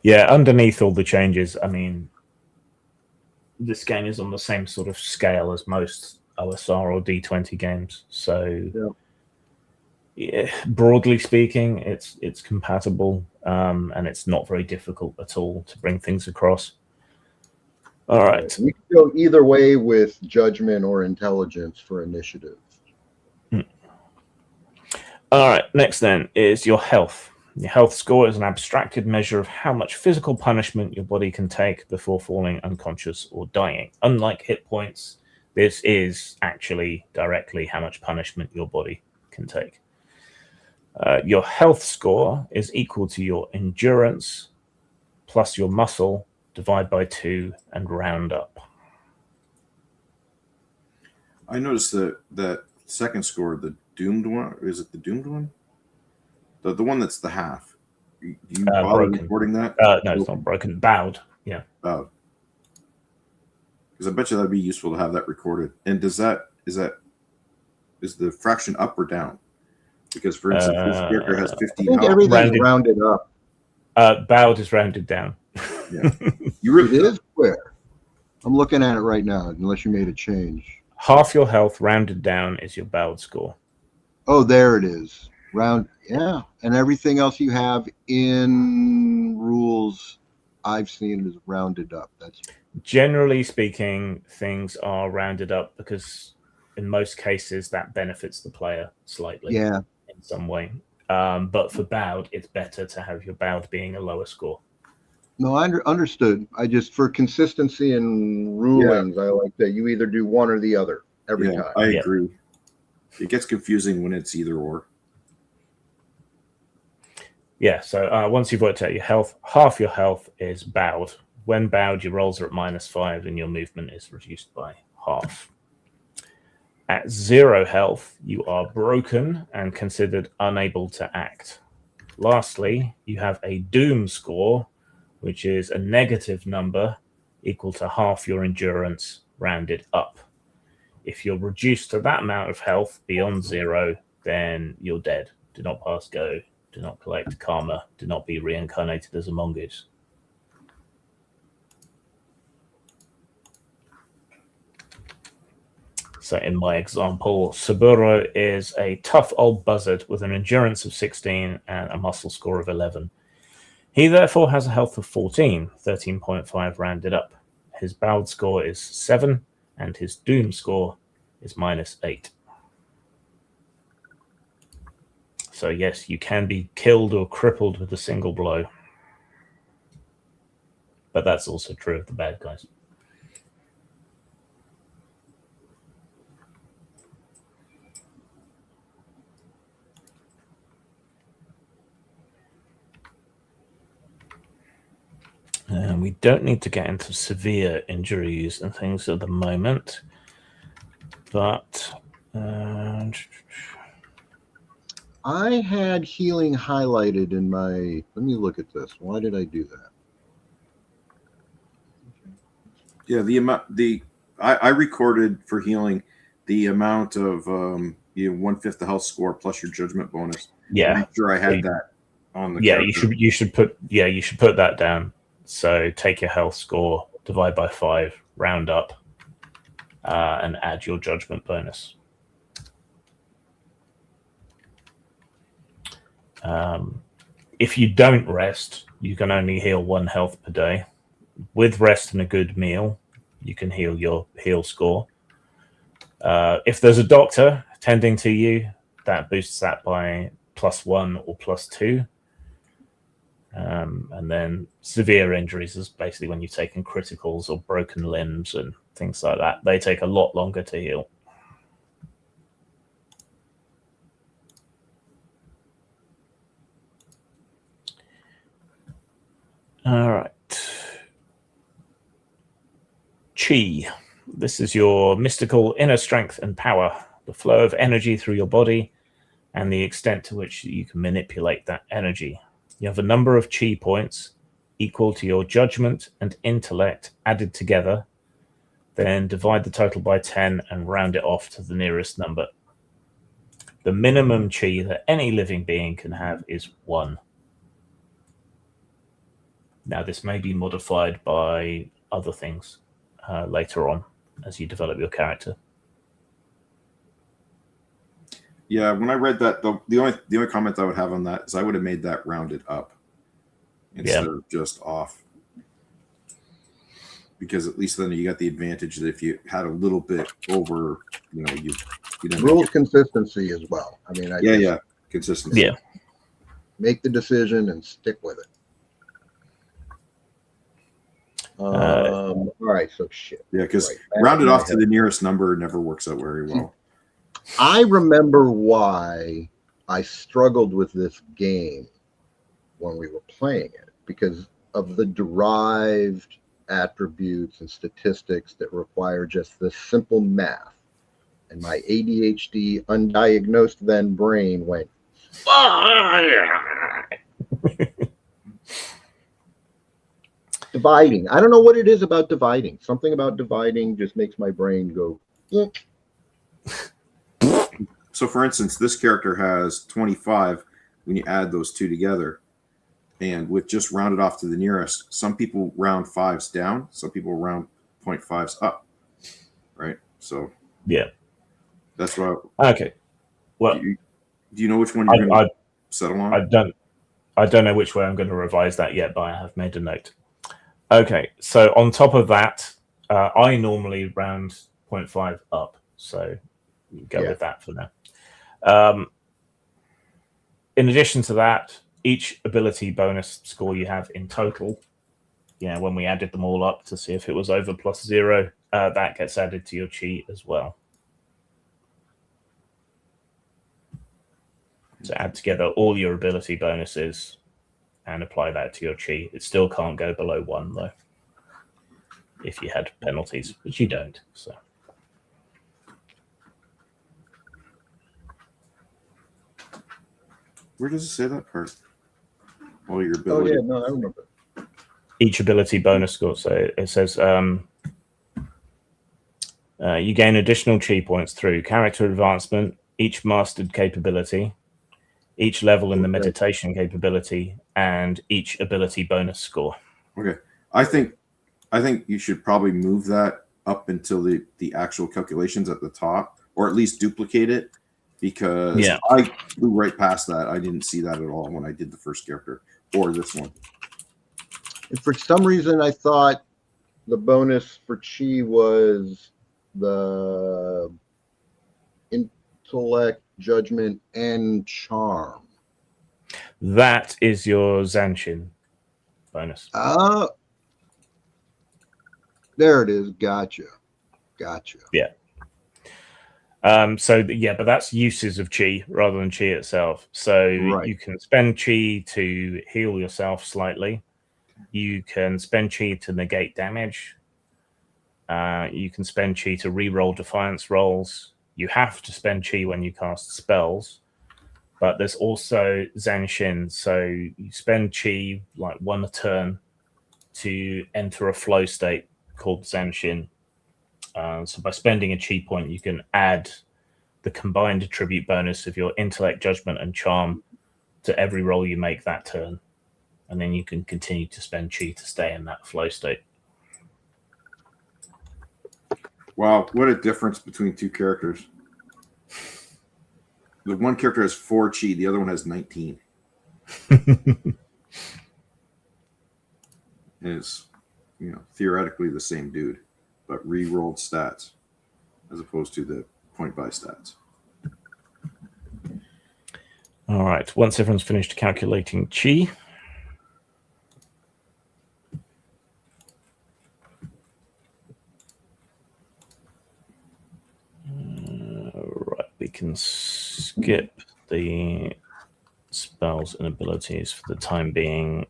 Yeah, underneath all the changes, I mean, this game is on the same sort of scale as most OSR or D20 games. So, yeah, broadly speaking, it's compatible, and it's not very difficult at all to bring things across. All right. You can go either way with judgment or intelligence for initiative. All right. Next then is your health. Your health score is an abstracted measure of how much physical punishment your body can take before falling unconscious or dying. Unlike hit points, this is actually directly how much punishment your body can take. Your health score is equal to your endurance plus your muscle, divide by 2, and round up. I noticed that second score, the doomed one, is it the doomed one? The one that's the half. Do you bother reporting that? No, it's not broken. Bowed. Yeah. Bowed. Because I bet you that'd be useful to have that recorded. And is the fraction up or down? Because for instance, this character has 50. I think everything's rounded up. Bowed is rounded down. Yeah. It is square. I'm looking at it right now, unless you made a change. Half your health rounded down is your bowed score. Oh, there it is. Round, yeah. And everything else you have in rules I've seen is rounded up. That's generally speaking, things are rounded up because in most cases that benefits the player slightly. Yeah. In some way. But for bowed, it's better to have your bowed being a lower score. No, I understood. I just, for consistency in rulings, I like that you either do one or the other every time. I agree. It gets confusing when it's either or. Yeah, so once you've worked out your health, half your health is bowed. When bowed, your rolls are at -5 and your movement is reduced by half. At 0 health, you are broken and considered unable to act. Lastly, you have a doom score, which is a negative number equal to half your endurance rounded up. If you're reduced to that amount of health beyond 0, then you're dead. Do not pass go. Do not collect karma. Do not be reincarnated as a mongoose. So in my example, Saburo is a tough old buzzard with an endurance of 16 and a muscle score of 11. He therefore has a health of 14, 13.5 rounded up. His Bald score is 7, and his Doom score is -8. So yes, you can be killed or crippled with a single blow. But that's also true of the bad guys. We don't need to get into severe injuries and things at the moment, but I had healing highlighted in my. Let me look at this. Why did I do that? Yeah, the amount I recorded for healing the amount of 1/5 the health score plus your judgment bonus. Yeah, I'm sure I had that on the. Yeah, character. you should put that down. So take your health score, divide by 5, round up, and add your judgment bonus. If you don't rest, you can only heal 1 health per day. With rest and a good meal, you can heal your heal score. If there's a doctor tending to you, that boosts that by +1 or +2. And then severe injuries is basically when you've taken criticals or broken limbs and things like that. They take a lot longer to heal. All right. Chi. This is your mystical inner strength and power, the flow of energy through your body, and the extent to which you can manipulate that energy. You have a number of chi points equal to your judgment and intellect added together. Then divide the total by 10 and round it off to the nearest number. The minimum chi that any living being can have is 1. Now, this may be modified by other things later on as you develop your character. Yeah, when I read that, the only comment I would have on that is I would have made that rounded up instead of just off, because at least then you got the advantage that if you had a little bit over, you rules consistency as well. I mean, consistency. Yeah, make the decision and stick with it. All right, so shit. Yeah, because rounded off to the nearest number never works out very well. I remember why I struggled with this game when we were playing it, because of the derived attributes and statistics that require just this simple math. And my ADHD, undiagnosed then brain went, dividing. I don't know what it is about dividing. Something about dividing just makes my brain go, So, for instance, this character has 25 when you add those two together. And with just rounded off to the nearest, some people round 5s down, some people round 0.5s up. Right? So, yeah. That's why. Okay. Well, do you know which one you're going to settle on? I don't know which way I'm going to revise that yet, but I have made a note. Okay. So, on top of that, I normally round 0.5 up. So, go with that for now. In addition to that, each ability bonus score you have in total, when we added them all up to see if it was over +0, that gets added to your chi as well. So add together all your ability bonuses and apply that to your chi. It still can't go below 1 though, if you had penalties, which you don't. So. Where does it say that part? All your ability. Oh yeah, no, I remember. Each ability bonus score. So it says you gain additional chi points through character advancement, each mastered capability, each level in the meditation capability, and each ability bonus score. Okay. I think you should probably move that up until the actual calculations at the top, or at least duplicate it, because I flew right past that. I didn't see that at all when I did the first character or this one. And for some reason, I thought the bonus for Chi was the intellect, judgment, and charm. That is your Zanshin bonus. There it is. Gotcha. Yeah. But that's uses of chi rather than chi itself. So you can spend chi to heal yourself slightly. You can spend chi to negate damage. You can spend chi to re-roll defiance rolls. You have to spend chi when you cast spells. But there's also Zanshin. So you spend chi like 1 a turn to enter a flow state called Zanshin. So by spending a chi point, you can add the combined attribute bonus of your intellect, judgment, and charm to every roll you make that turn. And then you can continue to spend chi to stay in that flow state. Wow, what a difference between two characters. The one character has 4 chi, the other one has 19. It's, theoretically the same dude, but re-rolled stats as opposed to the point-buy stats. All right. Once everyone's finished calculating chi, we can skip the spells and abilities for the time being,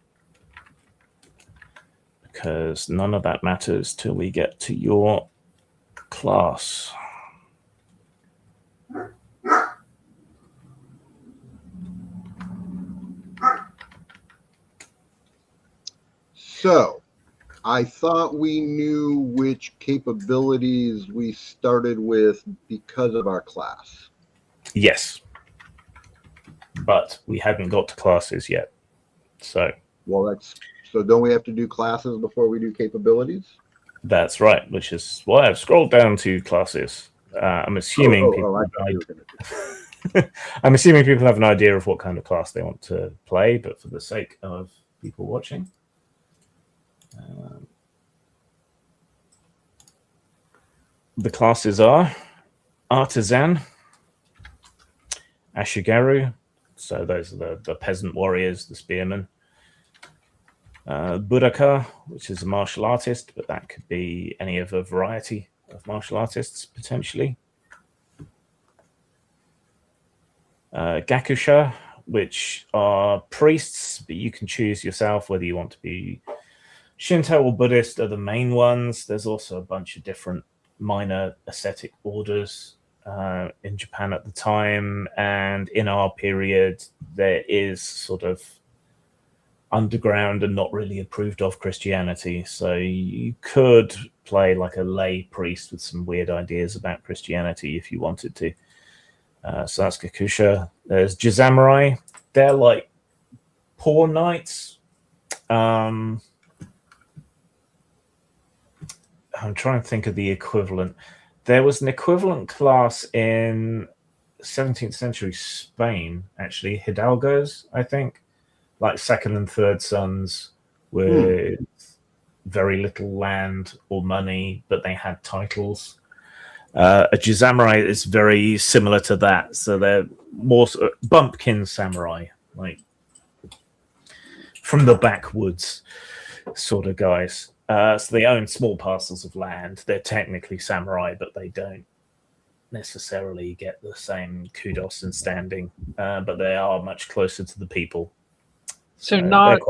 because none of that matters till we get to your class. So, I thought we knew which capabilities we started with because of our class. Yes. But we hadn't got to classes yet. So don't we have to do classes before we do capabilities? That's right, which is why I've scrolled down to classes. I'm assuming I'm assuming people have an idea of what kind of class they want to play, but for the sake of people watching, the classes are Artisan, Ashigaru, so those are the peasant warriors, the spearmen. Budaka, which is a martial artist, but that could be any of a variety of martial artists, potentially. Gakusha, which are priests, but you can choose yourself whether you want to be Shinto or Buddhist are the main ones. There's also a bunch of different minor ascetic orders in Japan at the time, and in our period there is sort of underground and not really approved of Christianity, so you could play like a lay priest with some weird ideas about Christianity if you wanted to. So that's Gakusha. There's Jizamurai. They're like poor knights. I'm trying to think of the equivalent. There was an equivalent class in 17th century Spain, actually, Hidalgos, I think, like second and third sons with very little land or money, but they had titles. A Jizamurai is very similar to that, so they're more bumpkin samurai, like from the backwoods sort of guys. So they own small parcels of land. They're technically samurai, but they don't necessarily get the same kudos and standing. But they are much closer to the people. So not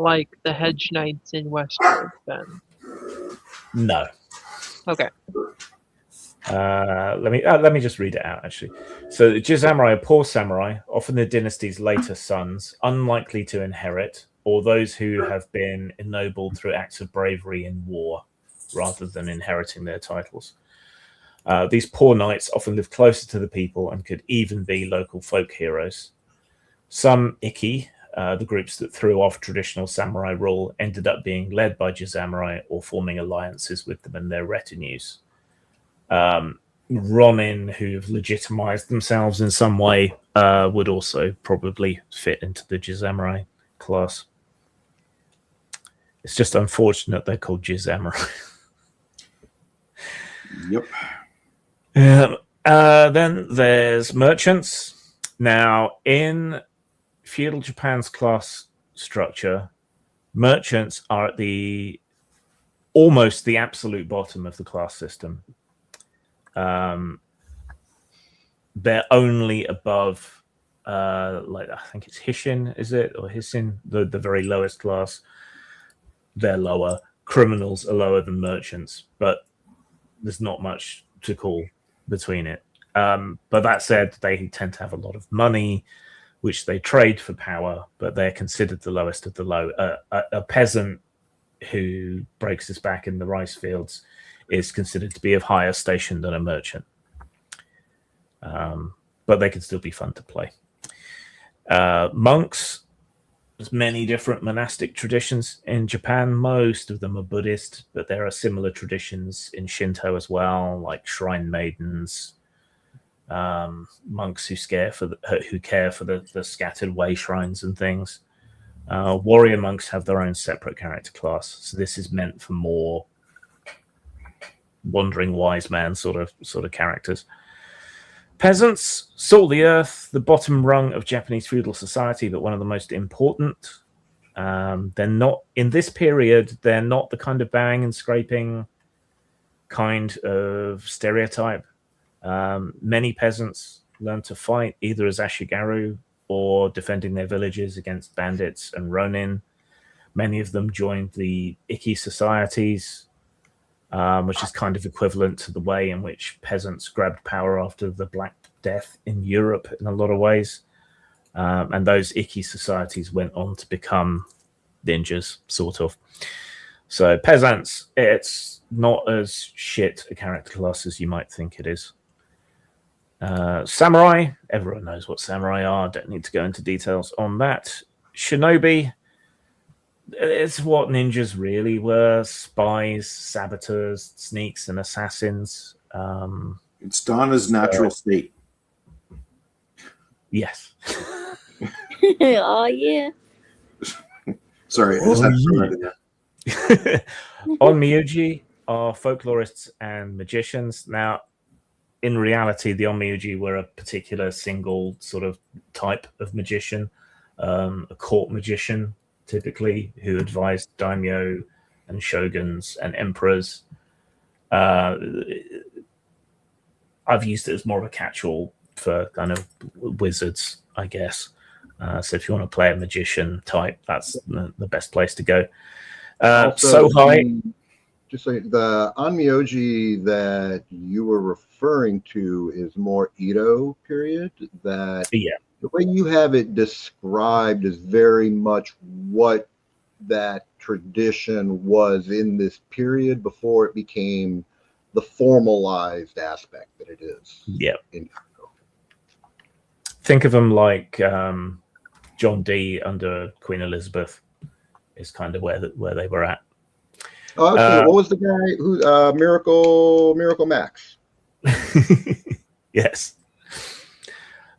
like the hedge knights in Westworld, then. No. Okay. Let me just read it out, actually. So Jizamurai are poor samurai, often the dynasty's later sons, unlikely to inherit, or those who have been ennobled through acts of bravery in war, rather than inheriting their titles. These poor knights often lived closer to the people and could even be local folk heroes. Some Ikki, the groups that threw off traditional samurai rule, ended up being led by Jisamurai or forming alliances with them and their retinues. Ronin, who've legitimized themselves in some way, would also probably fit into the Jisamurai class. It's just unfortunate they're called Jisamurai. Yep. Then there's merchants. Now, in feudal Japan's class structure, merchants are at almost the absolute bottom of the class system. They're only above, like I think it's Hishin, is it, or Hisin, the very lowest class. They're lower. Criminals are lower than merchants, but there's not much to call between it. But that said, they tend to have a lot of money, which they trade for power, but they're considered the lowest of the low. A peasant who breaks his back in the rice fields is considered to be of higher station than a merchant. But they can still be fun to play. Monks, there's many different monastic traditions in Japan. Most of them are Buddhist, but there are similar traditions in Shinto as well, like shrine maidens, monks who care for the scattered way shrines and things. Warrior monks have their own separate character class, so this is meant for more wandering wise man sort of characters. Peasants salt the earth, the bottom rung of Japanese feudal society, but one of the most important. They're not in this period. They're not the kind of banging and scraping kind of stereotype. Many peasants learn to fight either as ashigaru or defending their villages against bandits and ronin. Many of them joined the Ikki societies, which is kind of equivalent to the way in which peasants grabbed power after the Black Death in Europe in a lot of ways. And those Ikki societies went on to become ninjas, sort of. So peasants, it's not as shit a character class as you might think it is. Samurai, everyone knows what samurai are. Don't need to go into details on that. Shinobi, it's what ninjas really were: spies, saboteurs, sneaks, and assassins. It's Donna's natural state. Yes. Oh yeah. Sorry, I just had to throw that in there. Onmyuji are folklorists and magicians. Now, in reality, the Onmyuji were a particular single sort of type of magician, a court magician, typically, who advised daimyo and shoguns and emperors. I've used it as more of a catch-all for kind of wizards, I guess. So if you want to play a magician type, that's the best place to go. Also, Sohai. Just like the Onmyoji that you were referring to is more Edo period. That the way you have it described is very much what that tradition was in this period before it became the formalized aspect that it is. Yeah. Think of them like John Dee under Queen Elizabeth is kind of where they were at. Oh, what was the guy who Miracle Max? Yes.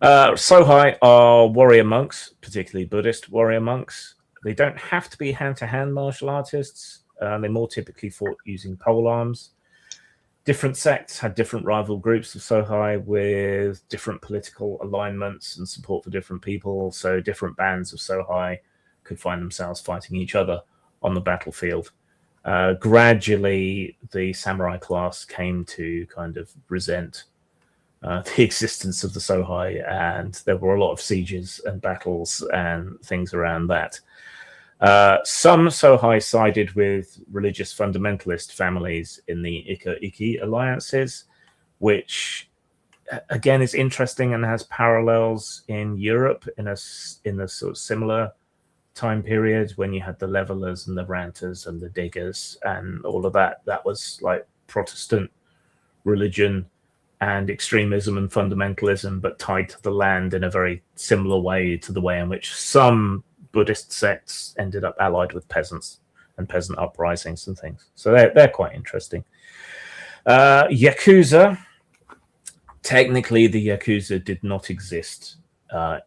Sohai are warrior monks, particularly Buddhist warrior monks. They don't have to be hand-to-hand martial artists. They more typically fought using pole arms. Different sects had different rival groups of Sohai with different political alignments and support for different people. So different bands of Sohai could find themselves fighting each other on the battlefield. Gradually, the samurai class came to kind of resent the existence of the Sohai, and there were a lot of sieges and battles and things around that. Some Sohai sided with religious fundamentalist families in the Ikki alliances, which again is interesting and has parallels in Europe in a sort of similar time period when you had the levelers and the ranters and the diggers and all of that. That was like Protestant religion and extremism and fundamentalism, but tied to the land in a very similar way to the way in which some Buddhist sects ended up allied with peasants and peasant uprisings and things. So they're quite interesting. Yakuza. Technically, the Yakuza did not exist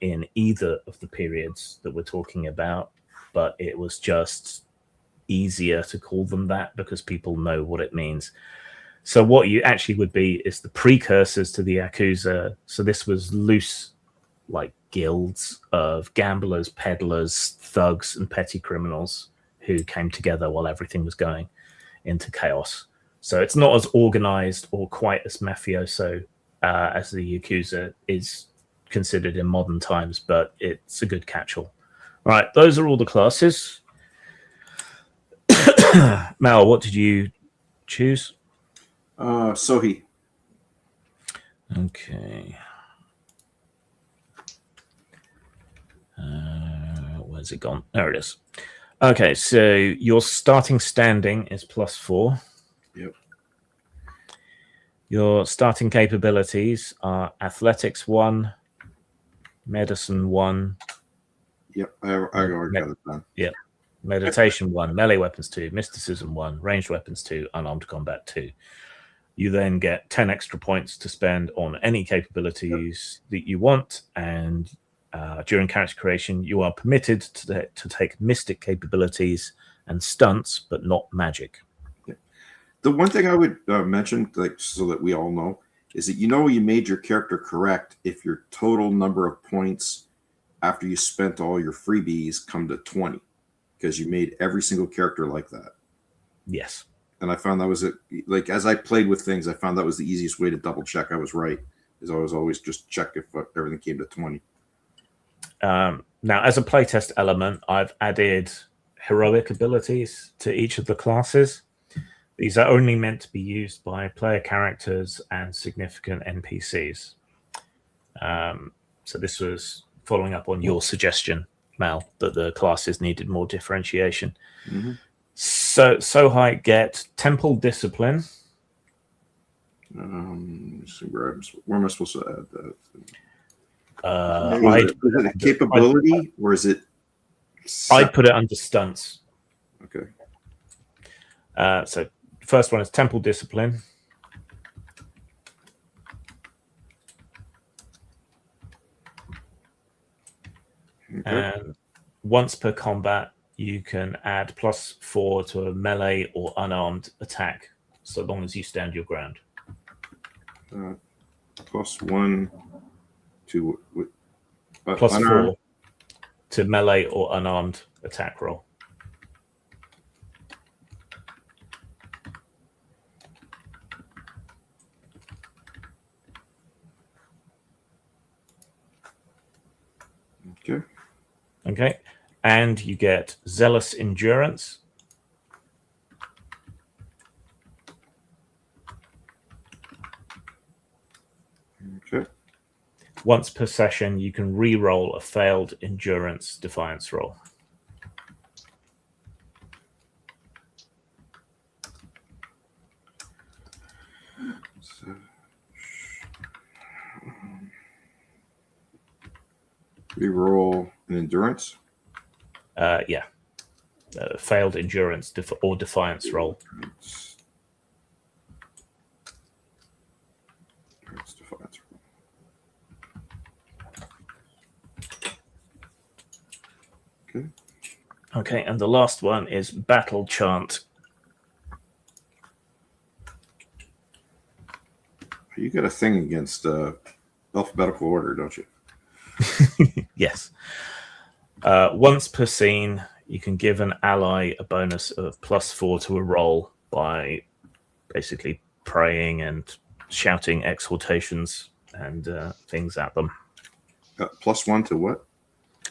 in either of the periods that we're talking about, but it was just easier to call them that because people know what it means. So what you actually would be is the precursors to the Yakuza. So this was loose, like guilds of gamblers, peddlers, thugs, and petty criminals who came together while everything was going into chaos. So it's not as organized or quite as mafioso as the Yakuza is considered in modern times, but it's a good catch-all. All right, those are all the classes. Mal, what did you choose? Sohi. Okay. Where's it gone? There it is. Okay, so your starting standing is +4. Yep. Your starting capabilities are Athletics 1, Medicine 1. Yep, I already got it done. Yep. Meditation 1, Melee Weapons 2, Mysticism 1, Ranged Weapons 2, Unarmed Combat 2. You then get 10 extra points to spend on any capabilities that you want, and during character creation, you are permitted to take mystic capabilities and stunts, but not magic. Yeah. The one thing I would mention, like so that we all know, is that you made your character correct if your total number of points after you spent all your freebies come to 20, because you made every single character like that. Yes. And I found that was like as I played with things, I found that was the easiest way to double check I was right. Is I was always just check if everything came to 20. Now, as a playtest element, I've added heroic abilities to each of the classes. These are only meant to be used by player characters and significant NPCs. So this was following up on your suggestion, Mal, that the classes needed more differentiation. Mm-hmm. So Sohai get Temple Discipline. Where am I supposed to add that? Is it a capability or is it? I'd put it under stunts. Okay. So first one is Temple Discipline. Okay. And once per combat, you can add +4 to a melee or unarmed attack, so long as you stand your ground. +1 to +4 to melee or unarmed attack roll. Okay. Okay. And you get Zealous Endurance. Okay. Once per session, you can re-roll a failed endurance defiance roll. Re-roll an endurance? Yeah. Failed endurance or defiance roll. Defiance roll. Okay. Okay, and the last one is Battle Chant. You got a thing against alphabetical order, don't you? Yes. Once per scene, you can give an ally a bonus of +4 to a roll by basically praying and shouting exhortations and things at them. +1 to what?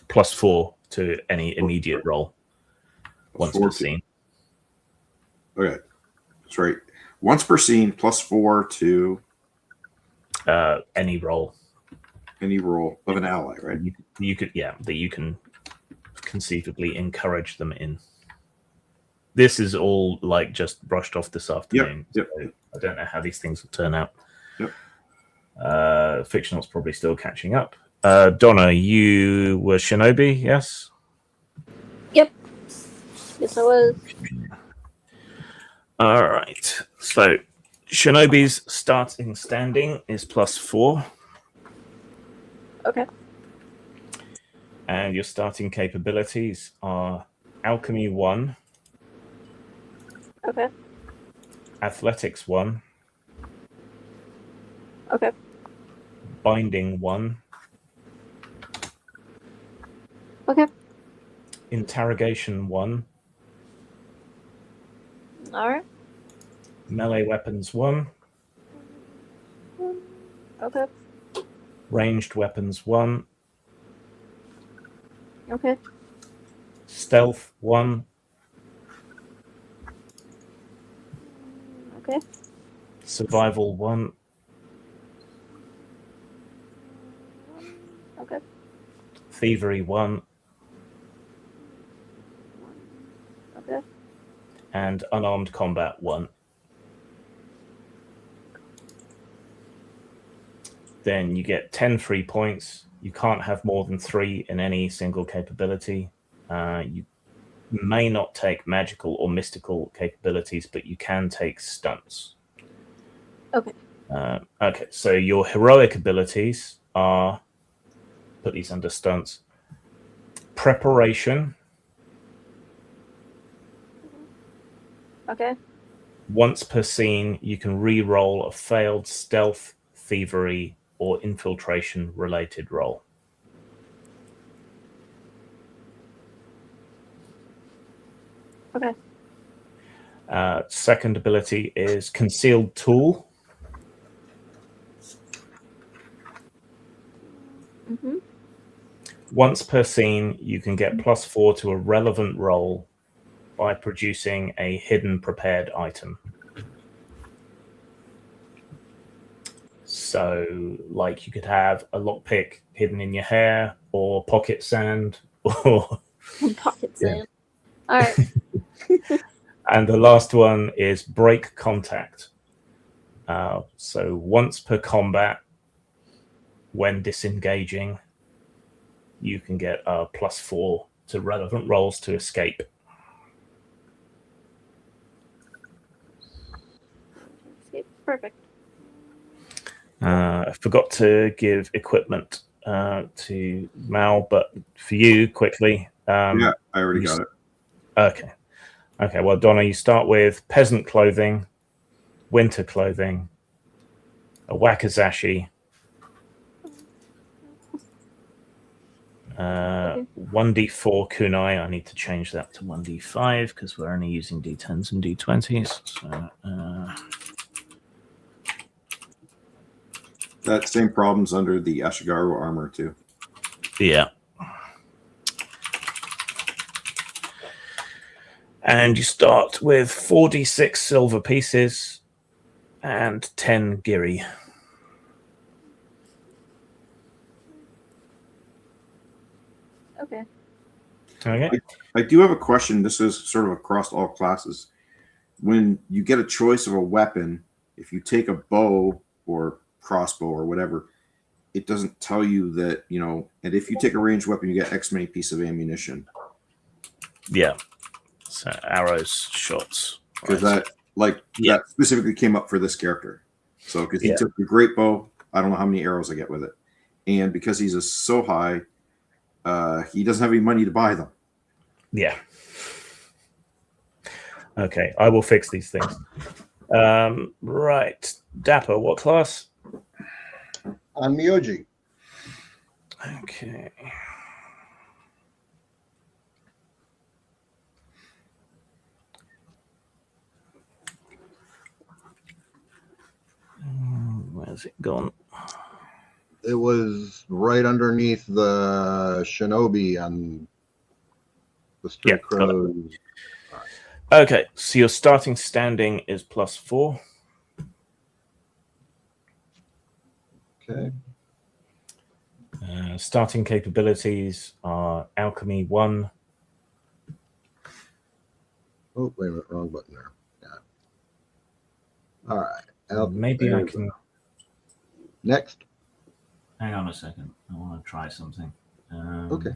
+4 to any immediate roll. Once per scene. Okay. That's right. Once per scene, +4 to any roll. Any roll of an ally, right? You could, yeah, that you can conceivably encourage them in. This is all like just brushed off this afternoon. Yep. So I don't know how these things will turn out. Yep. Fictional's probably still catching up. Donna, you were Shinobi, yes? Yep. Yes, I was. All right. So Shinobi's starting standing is +4. Okay. And your starting capabilities are Alchemy 1, Okay. Athletics 1, Okay. Binding 1, Okay. Interrogation 1, All right. Melee Weapons 1, Okay. Ranged Weapons 1, Okay. Stealth 1, Okay. Survival 1, Okay. Thievery 1, Okay. and Unarmed Combat 1. Then you get 10 free points. You can't have more than 3 in any single capability. You may not take magical or mystical capabilities, but you can take stunts. Okay. Okay, so your heroic abilities are, put these under stunts, preparation. Okay. Once per scene, you can re-roll a failed stealth, thievery, or infiltration related roll. Okay. Second ability is concealed tool. Mm-hmm. Once per scene, you can get +4 to a relevant roll by producing a hidden prepared item. So, like, you could have a lockpick hidden in your hair, or pocket sand, or Pocket sand. All right. And the last one is break contact. So once per combat, when disengaging, you can get a +4 to relevant rolls to escape. Perfect. I forgot to give equipment to Mal, but for you, quickly. Yeah, I already got it. Okay. Okay, well, Donna, you start with peasant clothing, winter clothing, a wakizashi, 1d4 kunai. I need to change that to 1d5 because we're only using d10s and d20s. So, that same problem's under the Ashigaru armor too. Yeah. And you start with 4d6 silver pieces and 10 giri. Okay. Okay. I do have a question. This is sort of across all classes. When you get a choice of a weapon, if you take a bow or crossbow or whatever, it doesn't tell you that, you know, and if you take a ranged weapon, you get X many pieces of ammunition. Yeah. So arrows, shots. Because that specifically came up for this character. So because he took the great bow, I don't know how many arrows I get with it. And because he's so high, he doesn't have any money to buy them. Yeah. Okay, I will fix these things. Right. Dapper, what class? I'm Myoji. Okay. Where's it gone? It was right underneath the Shinobi on the Street Crows. Okay, so your starting standing is +4. Okay. Starting capabilities are Alchemy 1. Oh, wait a minute, wrong button there. Yeah. All right. Maybe I can. Next. Hang on a second. I want to try something. Okay.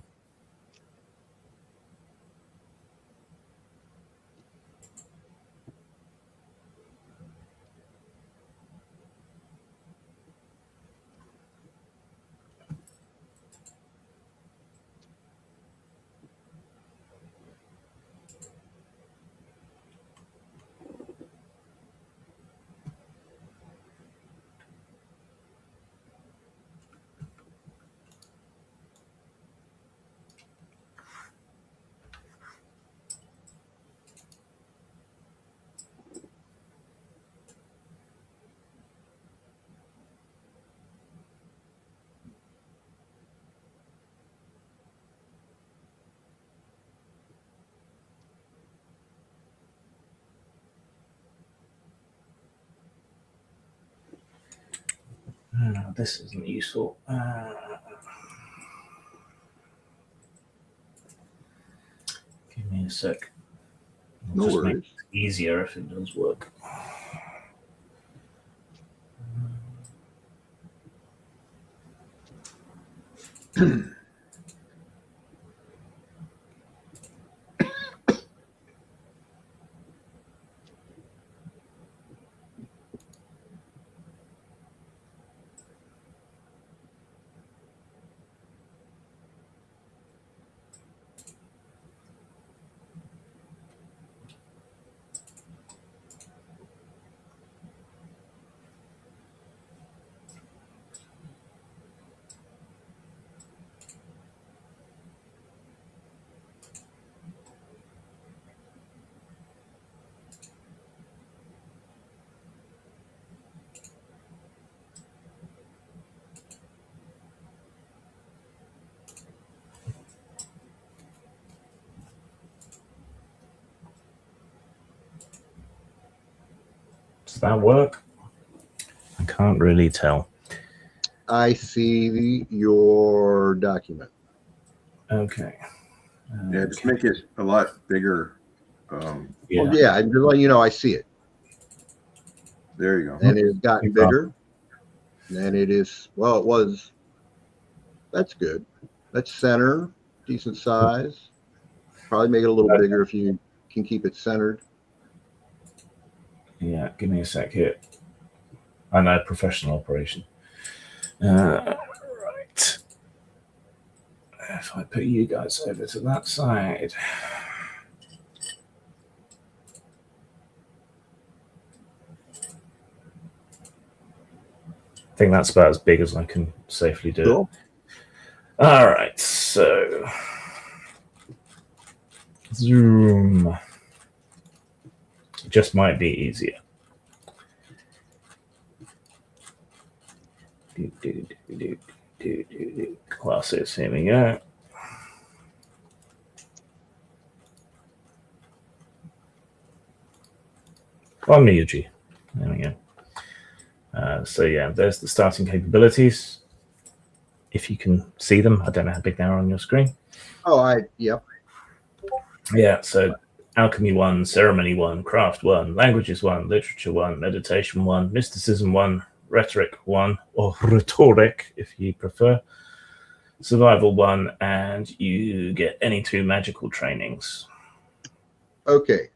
No, this isn't useful. Give me a sec. No It'll just make worries. it easier if it does work. Does that work? I can't really tell. I see your document. Okay. Yeah, just make it a lot bigger. Yeah. Well, yeah, I'm just letting you know I see it. There you go. And it's gotten bigger. And it is, well, it was, that's good. That's center, decent size. Probably make it a little bigger if you can keep it centered. Yeah, give me a sec here. I know, professional operation. Right. If I put you guys over to that side. I think that's about as big as I can safely do. Cool. All right, so zoom. Just might be easier. Classes, here we go. On Miyuji. There we go. So yeah, there's the starting capabilities. If you can see them, I don't know how big they are on your screen. Oh, yep. Yeah, so Alchemy 1, Ceremony 1, Craft 1, Languages 1, Literature 1, Meditation 1, Mysticism 1, Rhetoric 1, or Rhetoric if you prefer, Survival 1, and you get any 2 magical trainings. Okay,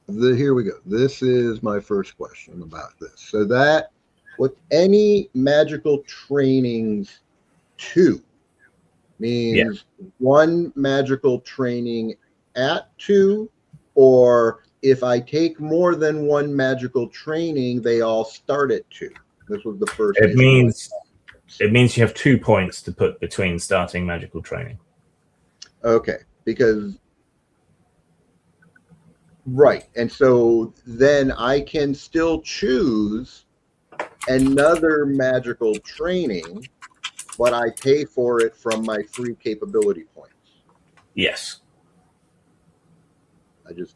here we go. This is my first question about this. So that with any magical trainings 2 means 1 magical training at 2, or if I take more than 1 magical training, they all start at 2. This was the first. It means you have 2 points to put between starting magical training. Okay, because right, and so then I can still choose another magical training, but I pay for it from my free capability points. Yes.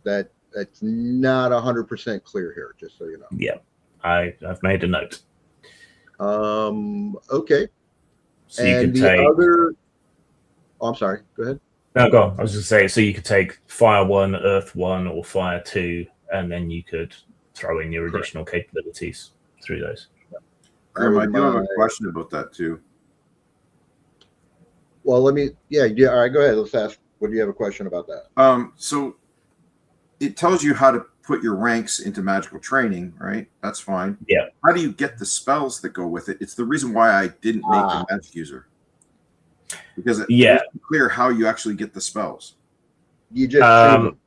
That's not 100% clear here, just so you know. Yeah, I've made a note. Okay. So you and could the take other. Oh, I'm sorry. Go ahead. No, go on. I was just saying, so you could take Fire 1, Earth 1, or Fire 2, and then you could throw in your additional capabilities through those. Grim, I do have my... a question about that too. Well, let me. Yeah. All right. Go ahead. Let's ask. What do you have a question about that? So it tells you how to put your ranks into magical training, right? That's fine. Yeah. How do you get the spells that go with it? It's the reason why I didn't make a magic user, because it isn't clear how you actually get the spells. You just save them.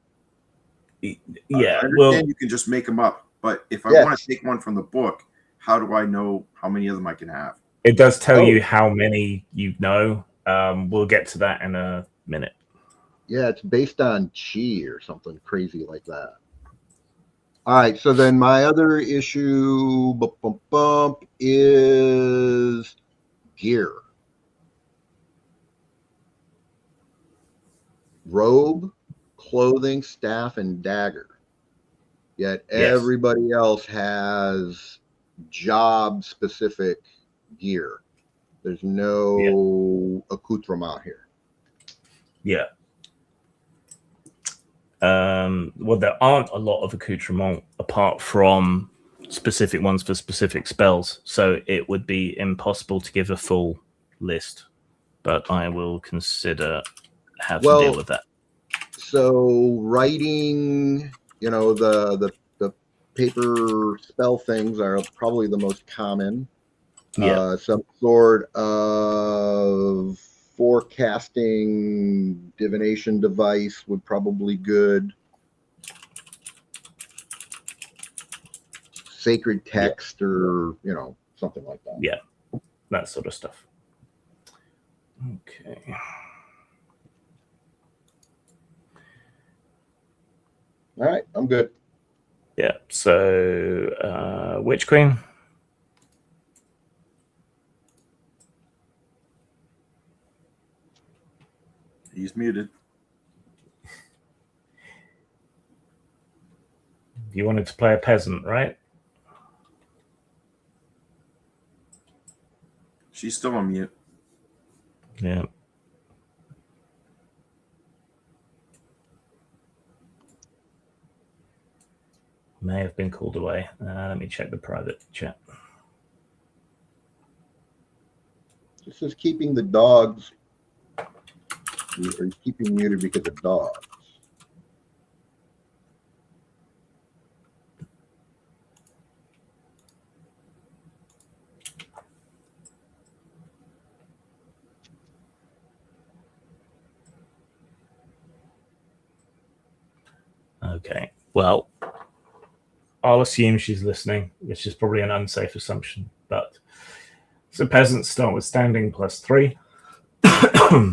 Yeah. I understand you can just make them up, but if I want to take one from the book, how do I know how many of them I can have? It does tell you how many you know. We'll get to that in a minute. Yeah, it's based on chi or something crazy like that. All right, so then my other issue is gear. Robe, clothing, staff, and dagger. Yet everybody else has job-specific gear. There's no accoutrement here. Yeah. Well, there aren't a lot of accoutrement apart from specific ones for specific spells, so it would be impossible to give a full list. But I will consider how to deal with that. So writing, the paper spell things are probably the most common. Yeah. Some sort of forecasting divination device would probably good. Sacred text or, something like that. Yeah, that sort of stuff. Okay. All right, I'm good. Yeah, so Witch Queen. He's muted. You wanted to play a peasant, right? She's still on mute. Yeah. May have been called away. Let me check the private chat. This is keeping the dogs. Or he's keeping muted because of dogs. Okay. Well, I'll assume she's listening, which is probably an unsafe assumption. But so peasants start with standing +3.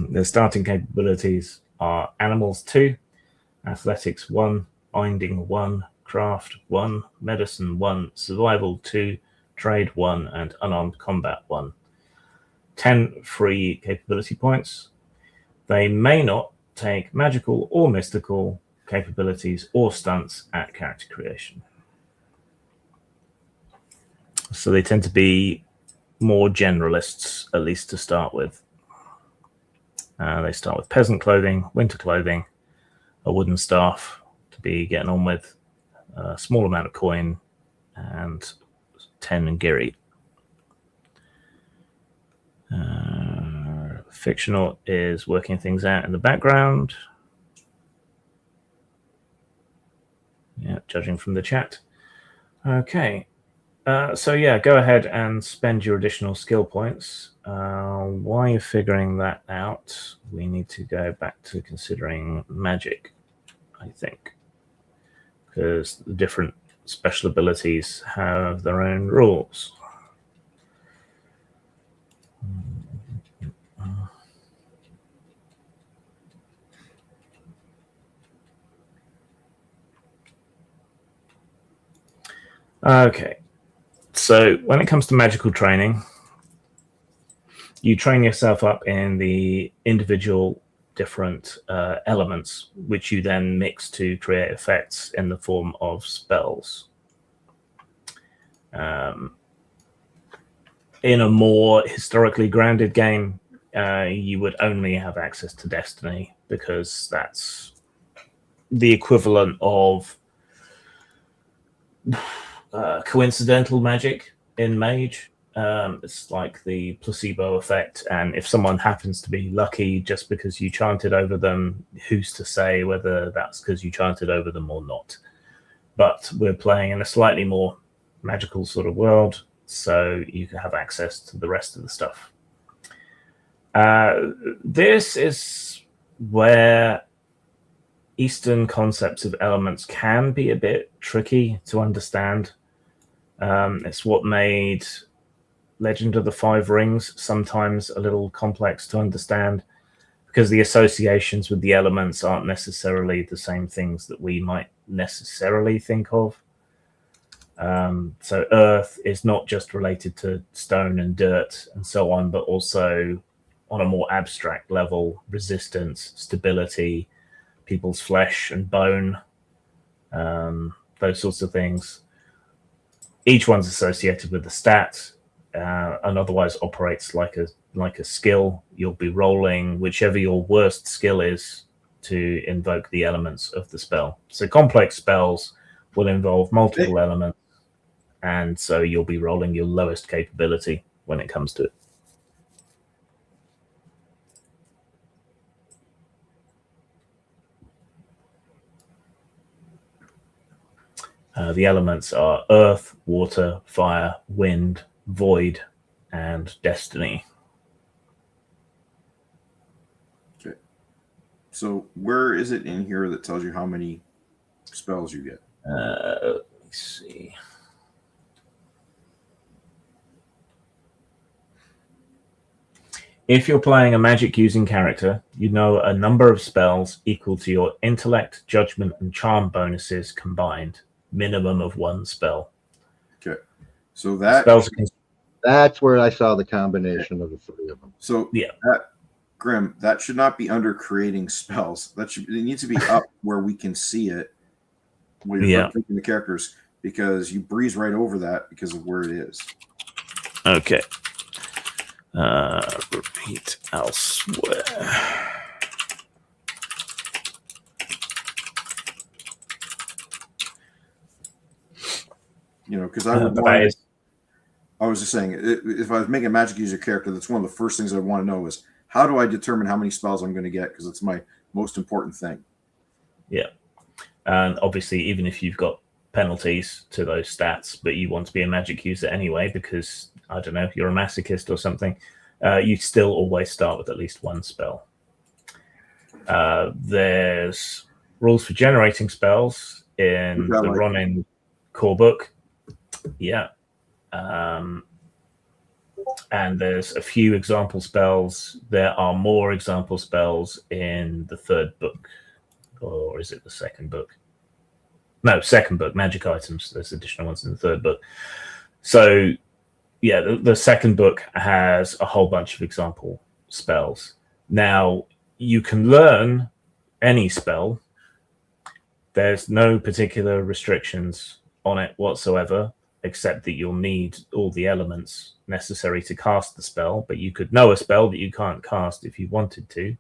Their starting capabilities are animals 2, athletics 1, binding 1, craft 1, medicine 1, survival 2, trade 1, and unarmed combat 1. 10 free capability points. They may not take magical or mystical capabilities or stunts at character creation. So they tend to be more generalists, at least to start with. They start with peasant clothing, winter clothing, a wooden staff to be getting on with, a small amount of coin, and 10 giri. Fictional is working things out in the background. Yeah, judging from the chat. Okay. So yeah, go ahead and spend your additional skill points. While you're figuring that out, we need to go back to considering magic, I think, because the different special abilities have their own rules. Okay. So when it comes to magical training, you train yourself up in the individual different elements, which you then mix to create effects in the form of spells. In a more historically grounded game, you would only have access to Destiny because that's the equivalent of coincidental magic in Mage. It's like the placebo effect, and if someone happens to be lucky just because you chanted over them, who's to say whether that's because you chanted over them or not? But we're playing in a slightly more magical sort of world, so you can have access to the rest of the stuff. This is where Eastern concepts of elements can be a bit tricky to understand. It's what made Legend of the Five Rings sometimes a little complex to understand, because the associations with the elements aren't necessarily the same things that we might necessarily think of. So earth is not just related to stone and dirt and so on, but also on a more abstract level, resistance, stability, people's flesh and bone, those sorts of things. Each one's associated with a stat, and otherwise operates like a skill. You'll be rolling whichever your worst skill is to invoke the elements of the spell. So complex spells will involve multiple elements, and so you'll be rolling your lowest capability when it comes to it. The elements are earth, water, fire, wind, void, and destiny. Okay. So where is it in here that tells you how many spells you get? Let's see. If you're playing a magic using character, you know a number of spells equal to your intellect, judgment, and charm bonuses combined. Minimum of one spell. Okay. So that that's where I saw the combination of the three of them. So yeah, Grim, that should not be under creating spells. It needs to be up where we can see it when you're picking the characters, because you breeze right over that because of where it is. Okay. Repeat elsewhere. You know, because I was just saying, if I was making a magic user character, that's one of the first things I want to know is, how do I determine how many spells I'm going to get? Because it's my most important thing. Yeah. And obviously, even if you've got penalties to those stats, but you want to be a magic user anyway, because, I don't know, you're a masochist or something, you still always start with at least one spell. There's rules for generating spells in the Ronin core book. Yeah. And there's a few example spells. There are more example spells in the third book. Or is it the second book? No, second book, magic items. There's additional ones in the third book. So, yeah, the second book has a whole bunch of example spells. Now, you can learn any spell. There's no particular restrictions on it whatsoever, except that you'll need all the elements necessary to cast the spell, but you could know a spell that you can't cast if you wanted to.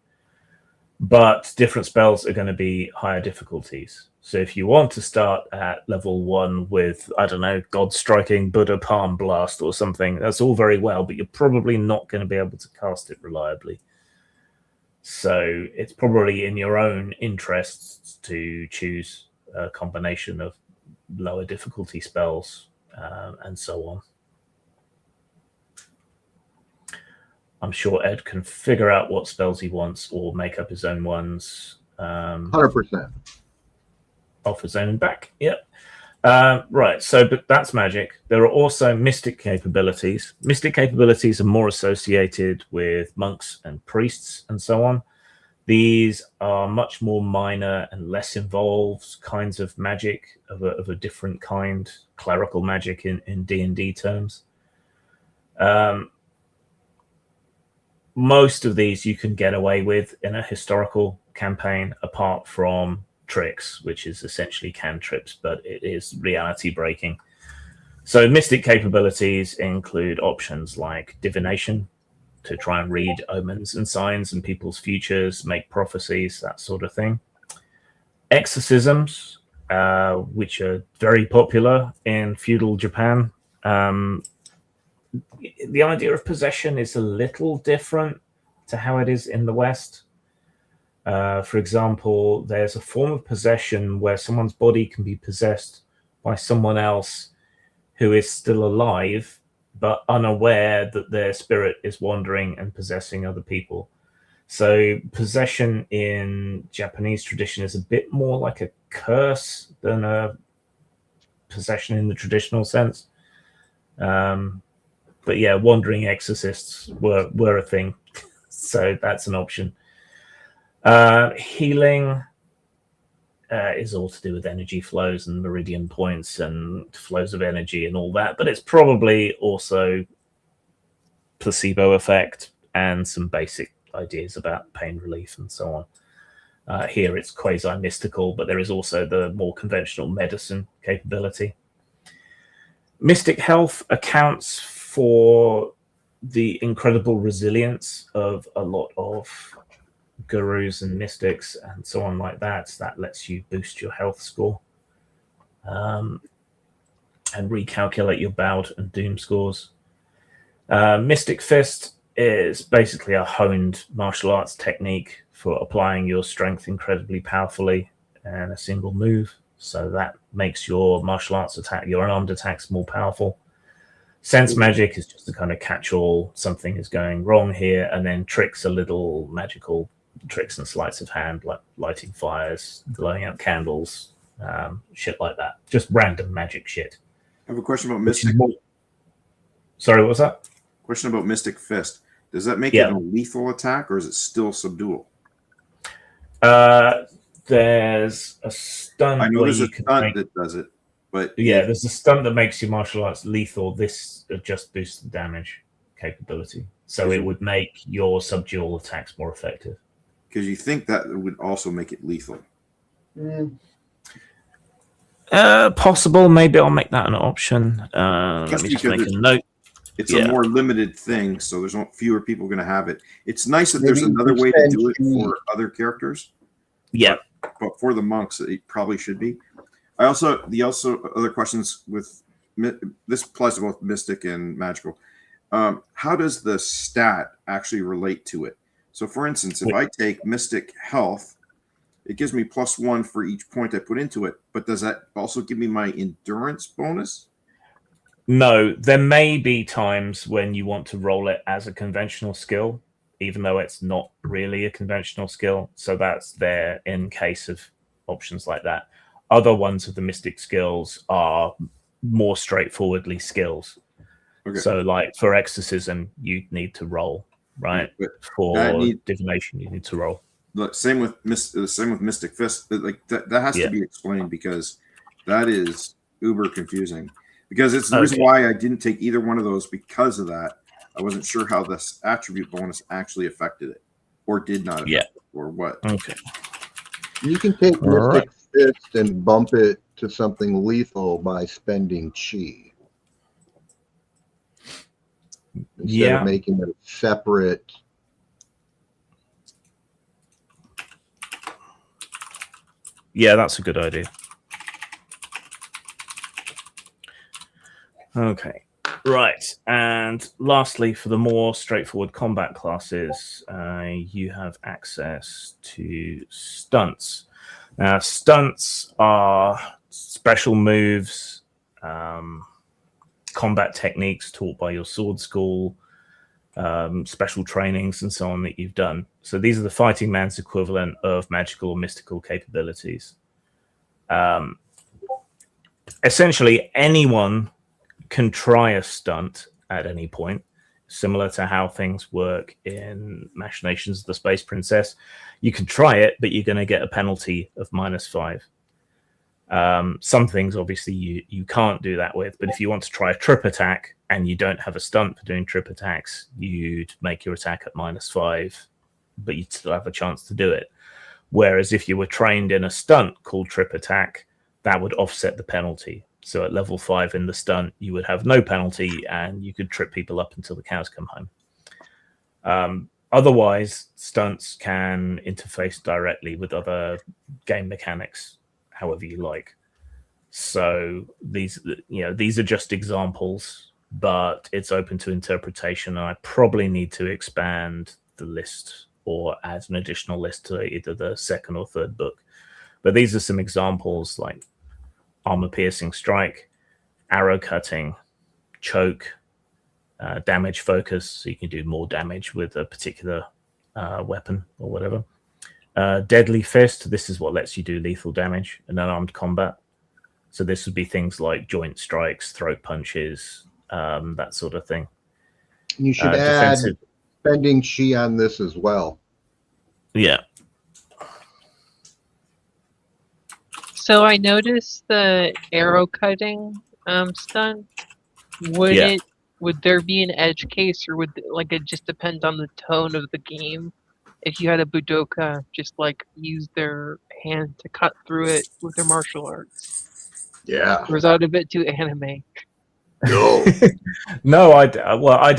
But different spells are going to be higher difficulties. So if you want to start at level 1 with, I don't know, God Striking, Buddha Palm Blast or something, that's all very well, but you're probably not going to be able to cast it reliably. So it's probably in your own interests to choose a combination of lower difficulty spells and so on. I'm sure Ed can figure out what spells he wants or make up his own ones. 100%. Off his own back. Yep. Right. So, but that's magic. There are also mystic capabilities. Mystic capabilities are more associated with monks and priests and so on. These are much more minor and less involved kinds of magic of a different kind, clerical magic in D&D terms. Most of these you can get away with in a historical campaign, apart from tricks, which is essentially cantrips, but it is reality breaking. So mystic capabilities include options like divination, to try and read omens and signs and people's futures, make prophecies, that sort of thing. Exorcisms, which are very popular in feudal Japan. the idea of possession is a little different to how it is in the West. For example, there's a form of possession where someone's body can be possessed by someone else who is still alive, but unaware that their spirit is wandering and possessing other people. So possession in Japanese tradition is a bit more like a curse than a possession in the traditional sense. But yeah, wandering exorcists were a thing. So that's an option. Healing is all to do with energy flows and meridian points and flows of energy and all that, but it's probably also placebo effect and some basic ideas about pain relief and so on. Here it's quasi-mystical, but there is also the more conventional medicine capability. Mystic health accounts for the incredible resilience of a lot of gurus and mystics and so on like that. That lets you boost your health score and recalculate your bout and doom scores. Mystic Fist is basically a honed martial arts technique for applying your strength incredibly powerfully in a single move. So that makes your martial arts attack, your unarmed attacks, more powerful. Sense magic is just a kind of catch-all, something is going wrong here, and then tricks are little magical tricks and sleights of hand, like lighting fires, blowing out candles, shit like that. Just random magic shit. I have a question about Mystic. Sorry, what was that? Question about Mystic Fist. Does that make it a lethal attack, or is it still subdual? There's a stunt. I know there's a stunt that does it, but yeah, there's a stunt that makes your martial arts lethal. This just boosts the damage capability, so it would make your subdual attacks more effective. Because you think that would also make it lethal. Possible. Maybe I'll make that an option. Let me just make a note. It's a more limited thing, so there's fewer people going to have it. It's nice that there's another way to do it for other characters. Yeah, but for the monks, it probably should be. Other questions with this applies to both mystic and magical. How does the stat actually relate to it? So, for instance, if I take Mystic Health, it gives me +1 for each point I put into it. But does that also give me my endurance bonus? No, there may be times when you want to roll it as a conventional skill, even though it's not really a conventional skill. So that's there in case of options like that. Other ones of the Mystic skills are more straightforwardly skills. Okay. So, like for exorcism, you need to roll. Right, for divination, you need to roll. Look, same with Mystic Fist. Like that has to be explained, because that is uber confusing. Because it's the reason why I didn't take either one of those, because of that. I wasn't sure how this attribute bonus actually affected it, or did not affect it, or what. Okay. You can take Mystic Fist and bump it to something lethal by spending chi. Instead of making it separate. Yeah, that's a good idea. Okay, right. And lastly, for the more straightforward combat classes, you have access to stunts. Now, stunts are special moves, combat techniques taught by your sword school, special trainings, and so on that you've done. So these are the fighting man's equivalent of magical or mystical capabilities. Essentially, anyone can try a stunt at any point, similar to how things work in Machinations of the Space Princess. You can try it, but you're going to get a penalty of -5. Some things, obviously, you can't do that with, but if you want to try a trip attack and you don't have a stunt for doing trip attacks, you'd make your attack at -5, but you'd still have a chance to do it. Whereas if you were trained in a stunt called trip attack, that would offset the penalty. So at level 5 in the stunt, you would have no penalty and you could trip people up until the cows come home. Otherwise, stunts can interface directly with other game mechanics, however you like. So these are just examples but it's open to interpretation. And I probably need to expand the list or add an additional list to either the second or third book. But these are some examples like armor piercing strike, arrow cutting, choke, damage focus, so you can do more damage with a particular weapon or whatever. Deadly fist, this is what lets you do lethal damage in unarmed combat. So this would be things like joint strikes, throat punches, that sort of thing. You should add spending chi on this as well. Yeah. So I noticed the arrow cutting stunt. Would there be an edge case, or would it just depend on the tone of the game? If you had a Budoka just use their hand to cut through it with their martial arts. Yeah. Or is that a bit too anime? No. No, I'd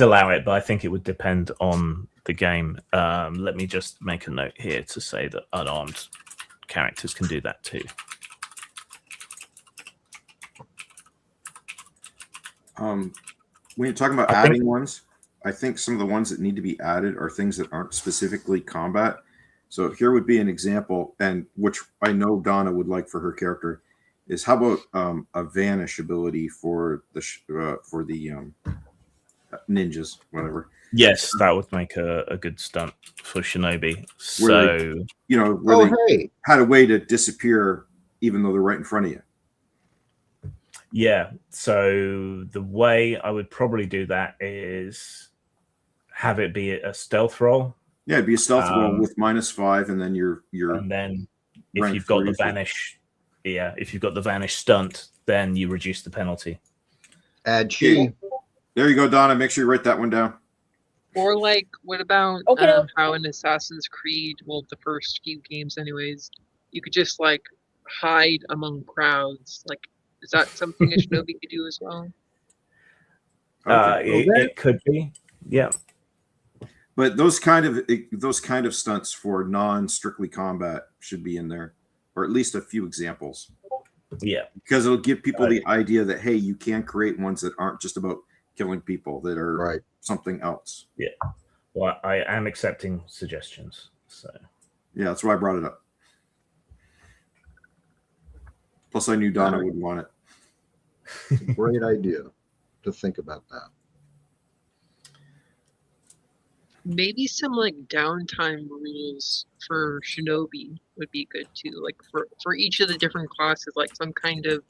allow it, but I think it would depend on the game. Let me just make a note here to say that unarmed characters can do that too. When you're talking about adding ones, I think some of the ones that need to be added are things that aren't specifically combat. So here would be an example, and which I know Donna would like for her character, is how about a vanish ability for the ninjas, whatever. Yes, that would make a good stunt for Shinobi. So they had a way to disappear even though they're right in front of you. Yeah, so the way I would probably do that is have it be a stealth roll. Yeah, it'd be a stealth roll with -5, and then you're and then if you've got the vanish, if you've got the vanish stunt, then you reduce the penalty. Add chi. There you go, Donna. Make sure you write that one down. Or what about how in Assassin's Creed, well, the first few games anyways, you could just hide among crowds. Is that something a Shinobi could do as well? It could be, yeah. But those kind of stunts for non-strictly combat should be in there, or at least a few examples. Yeah, because it'll give people the idea that hey, you can create ones that aren't just about killing people, that are something else. Yeah. Well, I am accepting suggestions. So yeah, that's why I brought it up. Plus, I knew Donna would want it. It's a great idea to think about that. Maybe some downtime rules for Shinobi would be good too. For each of the different classes, some kind of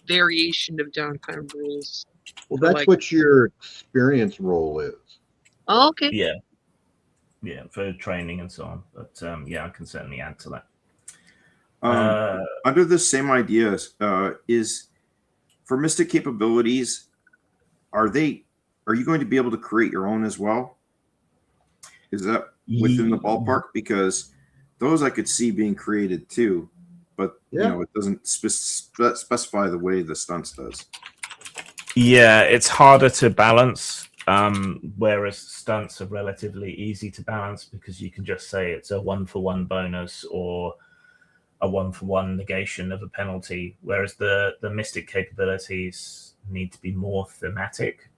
variation of downtime rules. Well, that's what your experience role is. Oh, okay. Yeah. Yeah, for training and so on. But yeah, I can certainly add to that. Under the same ideas, is for mystic capabilities, are you going to be able to create your own as well? Is that within the ballpark? Because those I could see being created too, but it doesn't specify the way the stunts does. Yeah, it's harder to balance, whereas stunts are relatively easy to balance because you can just say it's a 1-for-1 bonus or a 1-for-1 negation of a penalty, whereas the mystic capabilities need to be more thematic.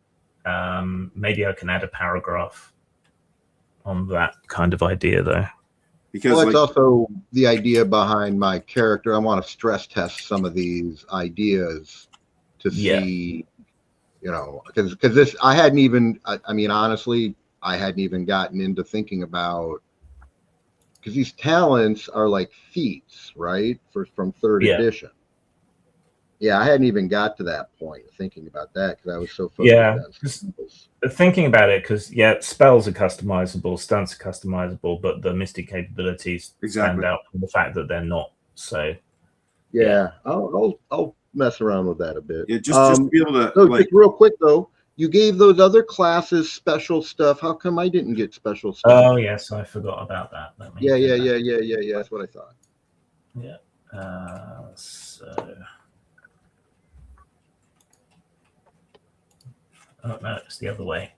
Maybe I can add a paragraph on that kind of idea, though. Because it's also the idea behind my character. I want to stress test some of these ideas to see, because this, I hadn't even, I mean, honestly, I hadn't even gotten into thinking about, because these talents are like feats, right? From third edition. Yeah, I hadn't even got to that point thinking about that because I was so focused on thinking about it, because spells are customizable, stunts are customizable, but the mystic capabilities stand out from the fact that they're not. So I'll mess around with that a bit. Yeah, just to be able to. Just real quick though, you gave those other classes special stuff. How come I didn't get special stuff? Oh yes, I forgot about that. Yeah. That's what I thought. Yeah. Oh no, it's the other way.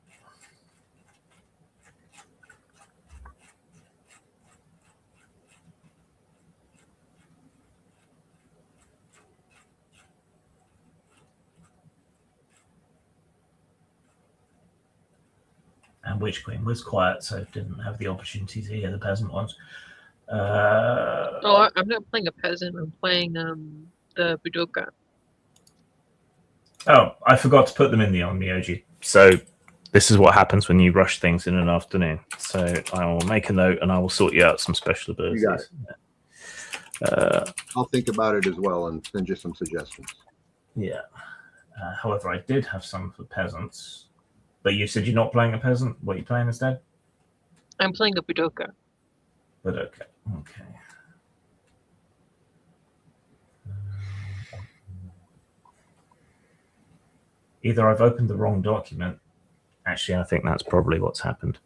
And Witch Queen was quiet, so didn't have the opportunity to hear the peasant ones. I'm not playing a peasant. I'm playing the Budoka. Oh, I forgot to put them in the Onmyoji. So this is what happens when you rush things in an afternoon. So I will make a note and I will sort you out some special abilities. You got it. I'll think about it as well and send you some suggestions. Yeah. However, I did have some for peasants. But you said you're not playing a peasant? What are you playing instead? I'm playing a Budoka. Budoka. Okay. Either I've opened the wrong document. Actually, I think that's probably what's happened.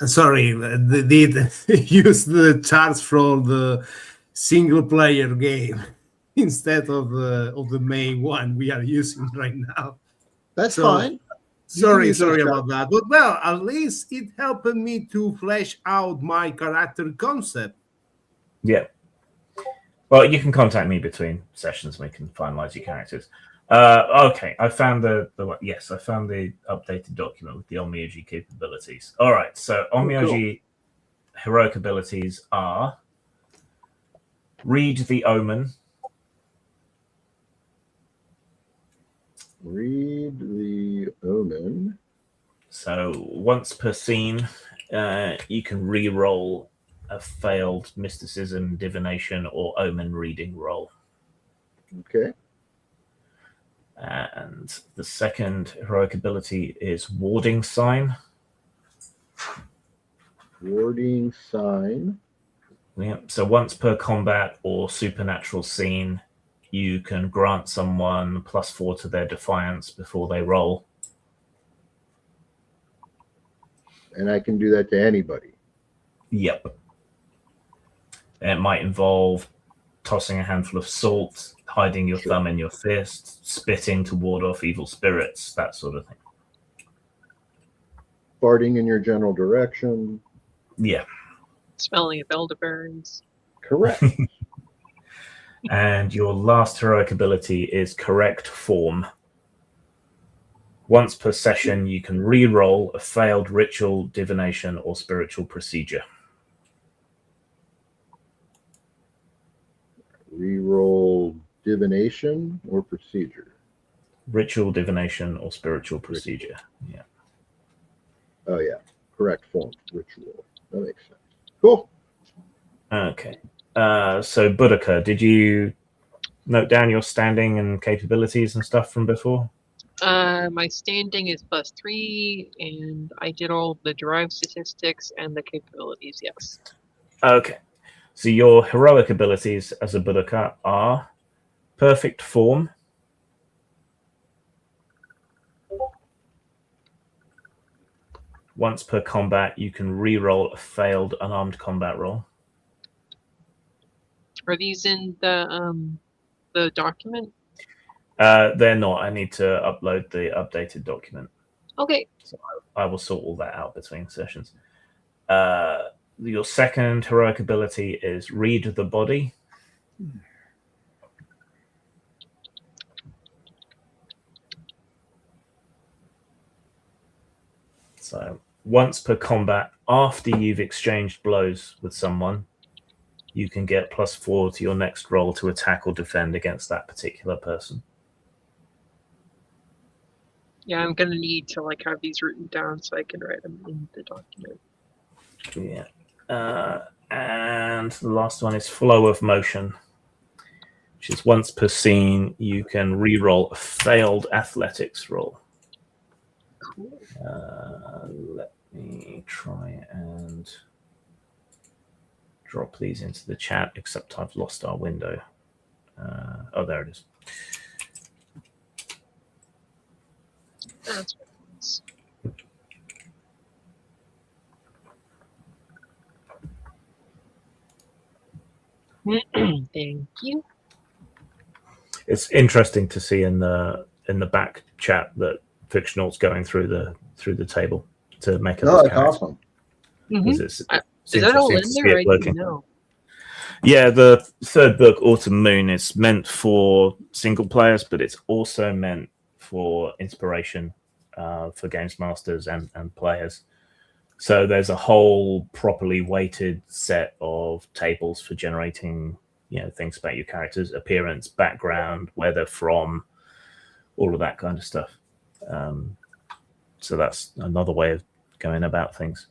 Sorry, they did use the charts from the single player game instead of the main one we are using right now. That's fine. Sorry about that. But well, at least it helped me to flesh out my character concept. Yeah. Well, you can contact me between sessions and we can finalize your characters. Okay, I found the updated document with the Onmyoji capabilities. All right, so Onmyoji heroic abilities are Read the Omen. Read the Omen. So once per scene, you can re-roll a failed mysticism, divination, or omen reading roll. Okay. And the second heroic ability is Warding Sign. Warding Sign. Yeah. So once per combat or supernatural scene, you can grant someone +4 to their Defiance before they roll. And I can do that to anybody. Yep. It might involve tossing a handful of salt, hiding your thumb in your fist, spitting to ward off evil spirits, that sort of thing. Farting in your general direction. Yeah. Smelling of elderberries. Correct. And your last heroic ability is Correct Form. Once per session, you can re-roll a failed ritual, divination, or spiritual procedure. Reroll divination or procedure? Ritual, divination, or spiritual procedure. Yeah. Oh, yeah. Correct form. Ritual. That makes sense. Cool. Okay. So, Budoka, did you note down your standing and capabilities and stuff from before? My standing is +3, and I did all the derived statistics and the capabilities, yes. Okay. So your heroic abilities as a Budoka are Perfect Form, once per combat, you can re-roll a failed unarmed combat roll. Are these in the document? They're not. I need to upload the updated document. Okay. So I will sort all that out between sessions. Your second heroic ability is Read the Body. So once per combat, after you've exchanged blows with someone, you can get +4 to your next roll to attack or defend against that particular person. Yeah, I'm gonna need to have these written down so I can write them in the document. Yeah. And the last one is Flow of Motion, which is once per scene, you can re-roll a failed athletics roll. Cool. Let me try and drop these into the chat, except I've lost our window. Oh, there it is. That's nice. Thank you. It's interesting to see in the back chat that Fictional's going through the table to make up. Oh, that's awesome. Mm-hmm. Is that all in there? I didn't know. Yeah, the third book, Autumn Moon, is meant for single players, but it's also meant for inspiration for games masters and players. So there's a whole properly weighted set of tables for generating, things about your characters, appearance, background, where they're from, all of that kind of stuff. So that's another way of going about things.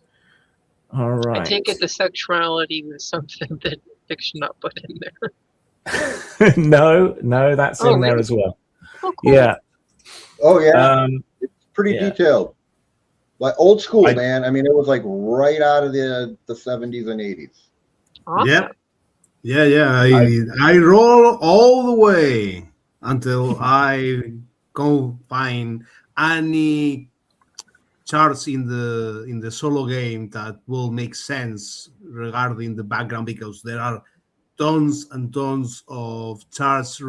All right. I take it the sexuality was something that fiction not put in there. No, that's in there as well. Oh, cool. Yeah. Oh yeah. It's pretty detailed. Like old school, man. I mean, it was like right out of the 70s and 80s. Awesome. Yeah. I roll all the way until I go find any charts in the solo game that will make sense regarding the background, because there are tons and tons of charts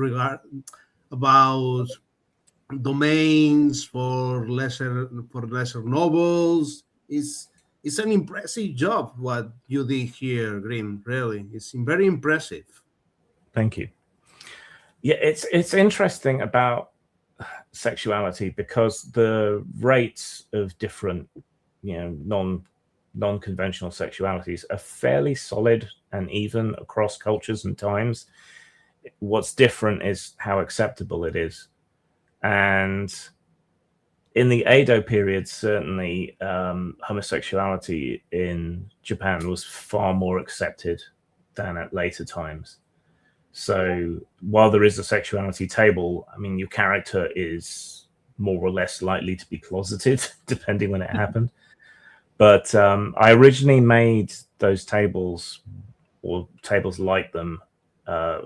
about domains for lesser novels. It's an impressive job what you did here, Grim. Really, it's very impressive. Thank you. Yeah, it's interesting about sexuality because the rates of different, non-conventional sexualities are fairly solid and even across cultures and times. What's different is how acceptable it is. And in the Edo period, certainly homosexuality in Japan was far more accepted than at later times. So while there is a sexuality table, I mean, your character is more or less likely to be closeted, depending when it happened. But I originally made those tables, or tables like them,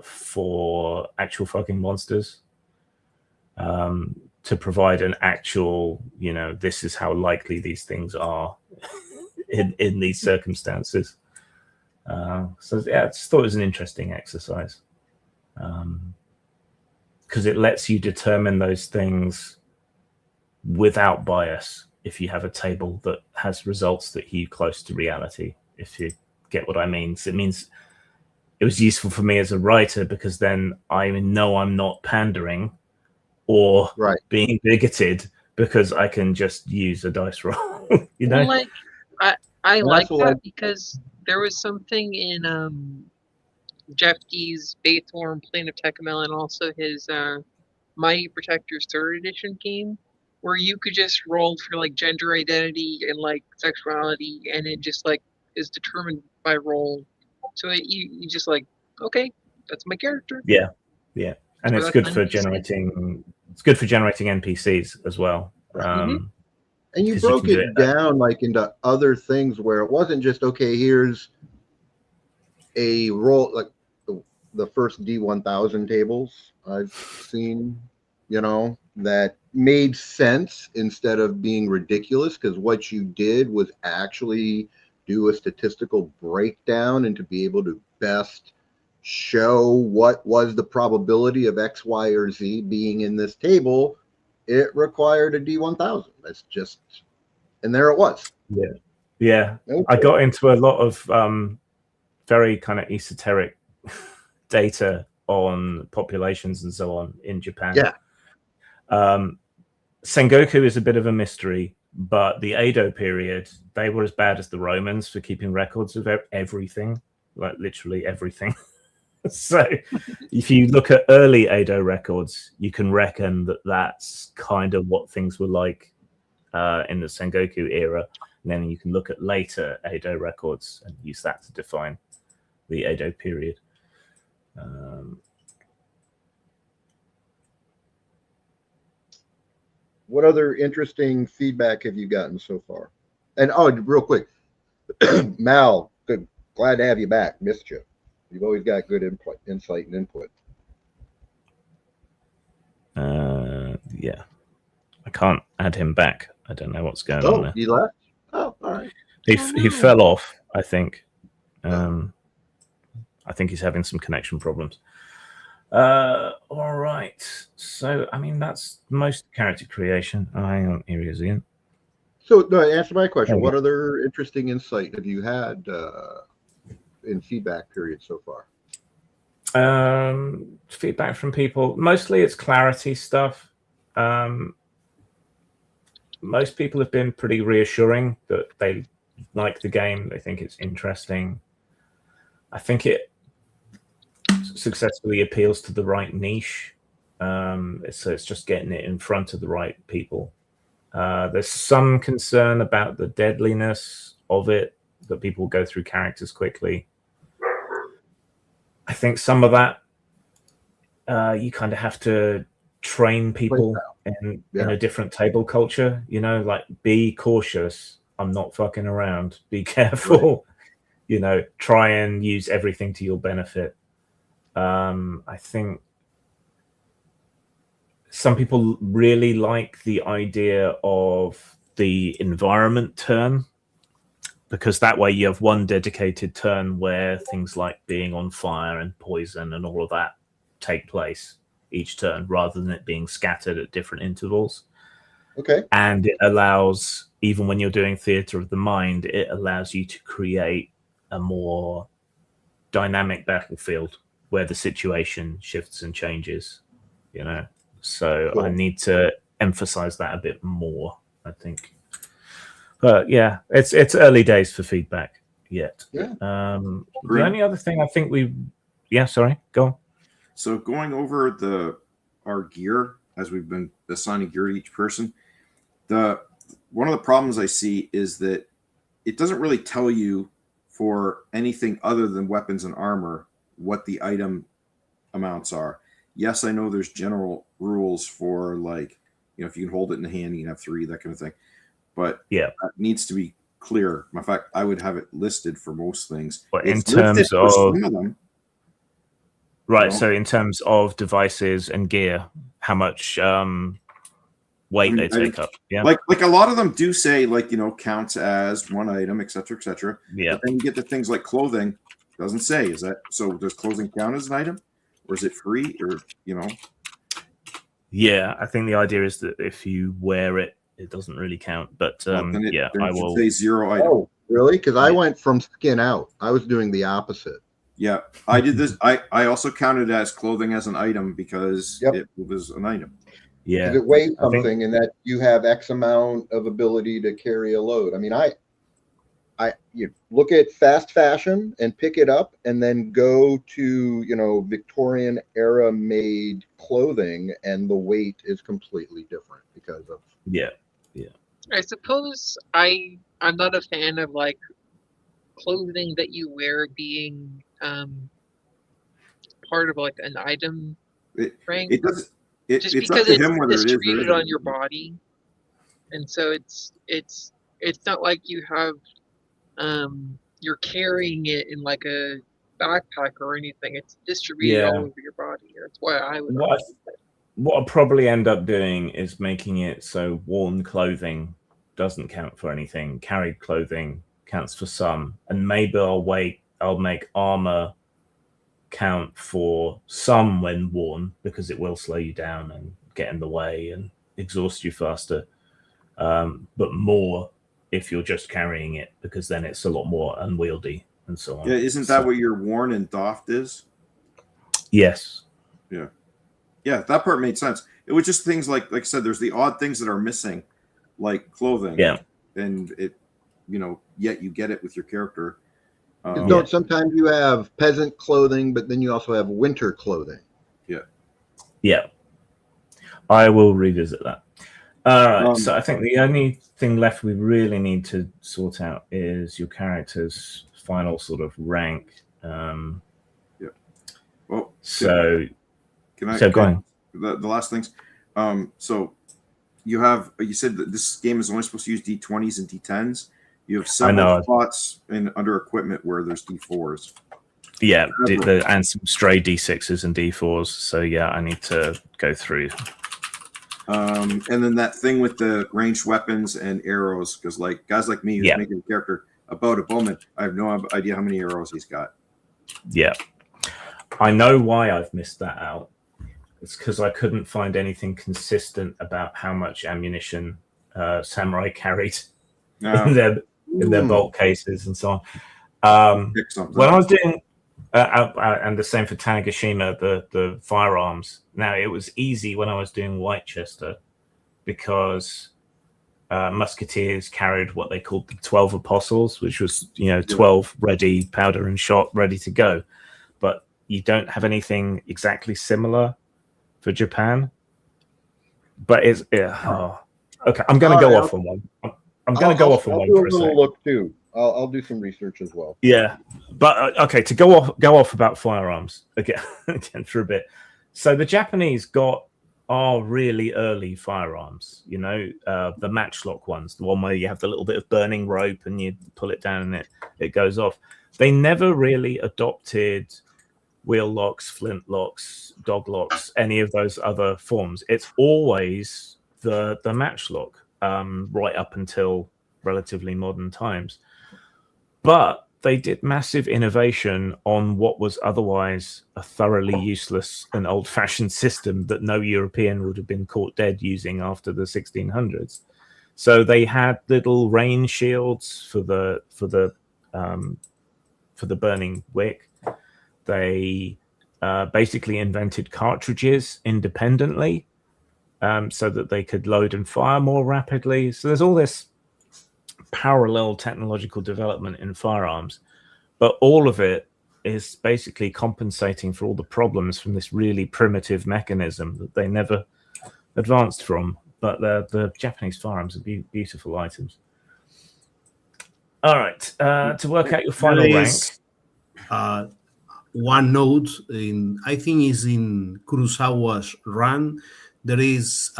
for actual fucking monsters, to provide an actual, this is how likely these things are in these circumstances. So yeah, I just thought it was an interesting exercise. Because it lets you determine those things without bias if you have a table that has results that hew close to reality, if you get what I mean. So it means it was useful for me as a writer because then I know I'm not pandering or being bigoted because I can just use a dice roll. Well, like I like that because there was something in Jeff D's Baythorn Plane of Tecumseh and also his Mighty Protectors 3rd Edition game, where you could just roll for like gender identity and like sexuality, and it just like is determined by roll. So you just like, okay, that's my character. Yeah, and it's good for generating. It's good for generating NPCs as well. And you broke it down like into other things where it wasn't just okay. Here's a roll like the first D1000 tables I've seen, that made sense instead of being ridiculous, because what you did was actually do a statistical breakdown and to be able to best show what was the probability of X, Y, or Z being in this table, it required a D1000. That's just, and there it was. Yeah. Okay. I got into a lot of very kind of esoteric data on populations and so on in Japan. Sengoku is a bit of a mystery, but the Edo period, they were as bad as the Romans for keeping records of everything, like literally everything. So if you look at early Edo records, you can reckon that that's kind of what things were like in the Sengoku era. And then you can look at later Edo records and use that to define the Edo period. What other interesting feedback have you gotten so far? And real quick, Mal, glad to have you back. Missed you. You've always got good insight and input. Yeah, I can't add him back. I don't know what's going on there. He left. Oh, all right. He fell off, I think. I think he's having some connection problems. All right. So, I mean, that's most character creation. Hang on, here he is again. So, no, answer my question. What other interesting insight have you had in feedback period so far? Feedback from people. Mostly it's clarity stuff. most people have been pretty reassuring that they like the game. They think it's interesting. I think it successfully appeals to the right niche. So it's just getting it in front of the right people. There's some concern about the deadliness of it, that people go through characters quickly. I think some of that you kind of have to train people in a different table culture, like be cautious. I'm not fucking around. Be careful. Right. Try and use everything to your benefit. I think some people really like the idea of the environment turn, because that way you have one dedicated turn where things like being on fire and poison and all of that take place each turn, rather than it being scattered at different intervals. Okay. And it allows, even when you're doing theater of the mind, it allows you to create a more dynamic battlefield where the situation shifts and changes, So Cool. I need to emphasize that a bit more, I think. But yeah, it's early days for feedback yet. Yeah. The only other thing I think sorry, go on. So going over our gear, as we've been assigning gear to each person, one of the problems I see is that it doesn't really tell you for anything other than weapons and armor what the item amounts are. Yes, I know there's general rules for, like, if you can hold it in the hand, you can have 3, that kind of thing. But that needs to be clear. In fact, I would have it listed for most things. But in terms of some of them, right, so in terms of devices and gear, how much weight they take up? Yeah, like a lot of them do say, like, counts as one item, etc., etc. Yeah. But then you get to things like clothing. Doesn't say. Is that so? Does clothing count as an item, or is it free, or Yeah, I think the idea is that if you wear it, it doesn't really count. But I will say 0 item. Oh, really? Because I went from skin out. I was doing the opposite. Yeah, I did this. I also counted as clothing as an item because it was an item. Yeah, it weighs something, and that you have X amount of ability to carry a load. I mean, you look at fast fashion and pick it up, and then go to Victorian era made clothing, and the weight is completely different because of I suppose I'm not a fan of like clothing that you wear being part of like an item rank. It doesn't. Just it's because up to it's him whether distributed it is on your body, and so it's not like you have you're carrying it in like a backpack or anything. It's distributed all over your body. That's why I would. What I'll probably end up doing is making it so worn clothing doesn't count for anything. Carried clothing counts for some, and maybe I'll make armor count for some when worn, because it will slow you down and get in the way and exhaust you faster. But more if you're just carrying it, because then it's a lot more unwieldy and so on. Yeah, isn't that what your worn and doffed is? Yes. Yeah, that part made sense. It was just things like I said, there's the odd things that are missing, like clothing. Yeah. And it, yet you get it with your character. Sometimes you have peasant clothing, but then you also have winter clothing. Yeah. I will revisit that. All right. So I think the only thing left we really need to sort out is your character's final sort of rank. Well, go on. The last things. So you said that this game is only supposed to use D20s and D10s. You have several spots under equipment where there's D4s. Yeah, and some stray D6s and D4s. So yeah, I need to go through. And then that thing with the ranged weapons and arrows, because like guys like me who's making a character about a bowman, I have no idea how many arrows he's got. Yeah. I know why I've missed that out. It's because I couldn't find anything consistent about how much ammunition samurai carried in their bolt cases and so on. When I was doing, and the same for Tanegashima, the firearms. Now, it was easy when I was doing Whitechester, because musketeers carried what they called the 12 apostles, which was 12 ready, powder and shot ready to go. But you don't have anything exactly similar for Japan. But it's okay. I'm going to go off on one. I'm going to go off on one for a second. Look too. I'll do some research as well. Yeah, but okay, to go off about firearms again for a bit. So the Japanese are really early firearms. The matchlock ones, the one where you have the little bit of burning rope and you pull it down and it goes off. They never really adopted wheel locks, flint locks, dog locks, any of those other forms. It's always the matchlock, right up until relatively modern times. But they did massive innovation on what was otherwise a thoroughly useless and old-fashioned system that no European would have been caught dead using after the 1600s. So they had little rain shields for the burning wick. They basically invented cartridges independently, so that they could load and fire more rapidly. So there's all this parallel technological development in firearms, but all of it is basically compensating for all the problems from this really primitive mechanism that they never advanced from. But the Japanese firearms are beautiful items. All right, to work out your final rank. One note, I think is in Kurosawa's Run, there is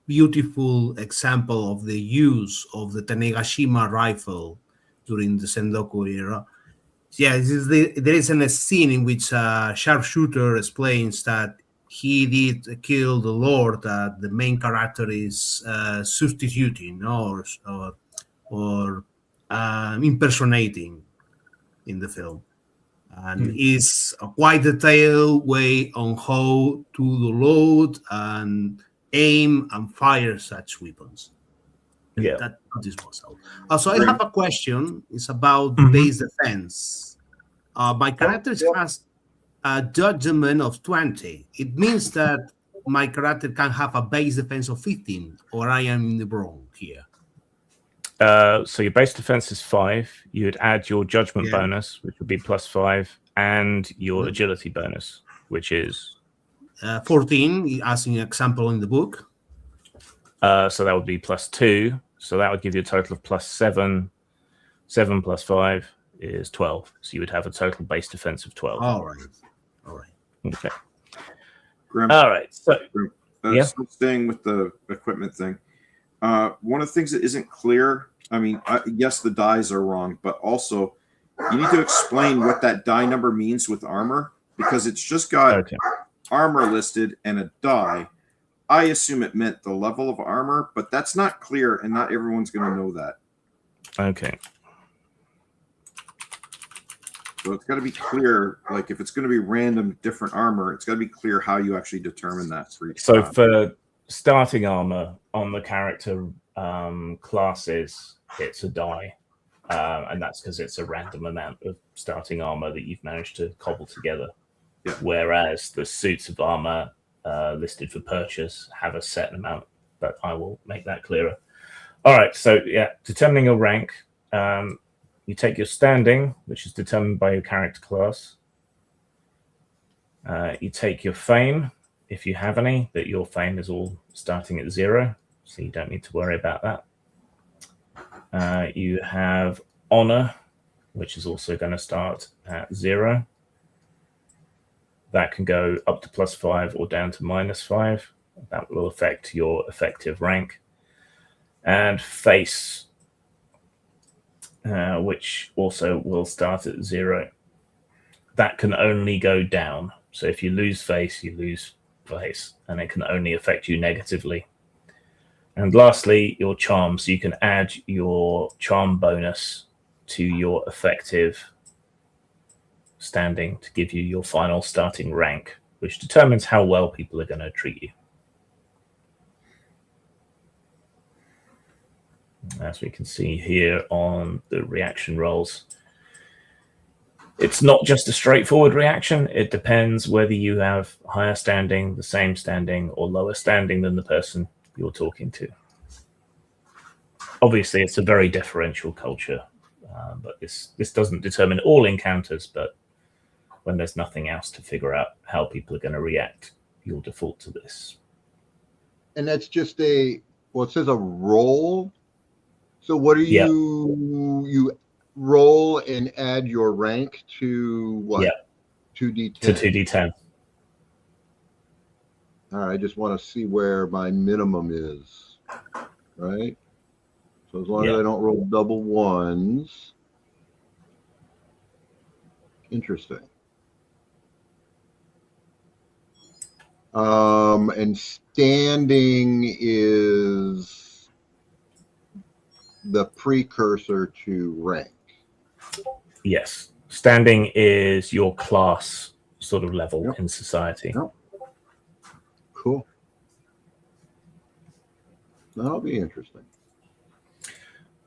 beautiful example of the use of the Tanegashima rifle during the Sengoku era. Yeah, there is a scene in which a sharpshooter explains that he did kill the lord that the main character is substituting or impersonating in the film. And is a quite detailed way on how to load and aim and fire such weapons. Yeah, that is what's out. Also, I have a question. It's about base defense. My character has a judgment of 20. It means that my character can have a base defense of 15, or I am in the wrong here. So your base defense is 5. You would add your judgment bonus, which would be +5, and your agility bonus, which is 14, as an example in the book. So that would be +2. So that would give you a total of +7. 7 + 5 is 12. So you would have a total base defense of 12. All right. Okay. Grim, all right. So, still staying with the equipment thing. One of the things that isn't clear, I mean, yes, the dies are wrong, but also you need to explain what that die number means with armor, because it's just got armor listed and a die. I assume it meant the level of armor, but that's not clear, and not everyone's going to know that. Okay. So it's got to be clear, like if it's going to be random different armor, it's got to be clear how you actually determine that for each time. For starting armor on the character classes, it's a die. And that's because it's a random amount of starting armor that you've managed to cobble together. Yeah. Whereas the suits of armor listed for purchase have a set amount, but I will make that clearer. All right, so determining your rank. You take your standing, which is determined by your character class. You take your fame, if you have any, but your fame is all starting at 0, so you don't need to worry about that. You have honor, which is also going to start at 0. That can go up to +5 or down to -5. That will affect your effective rank. And face, which also will start at 0. That can only go down. So if you lose face, you lose face, and it can only affect you negatively. And lastly, your charm. So you can add your charm bonus to your effective standing to give you your final starting rank, which determines how well people are going to treat you. As we can see here on the reaction rolls, it's not just a straightforward reaction. It depends whether you have higher standing, the same standing, or lower standing than the person you're talking to. obviously it's a very differential culture, but this doesn't determine all encounters, but when there's nothing else to figure out how people are going to react, you'll default to this. And that's just it says a roll. So what do you roll and add your rank to what? Yeah. 2d10. To 2d10. All right, I just want to see where my minimum is, right? So as long as I don't roll double ones. Interesting. And standing is the precursor to rank. Yes. Standing is your class sort of level in society. Yep. Cool. That'll be interesting.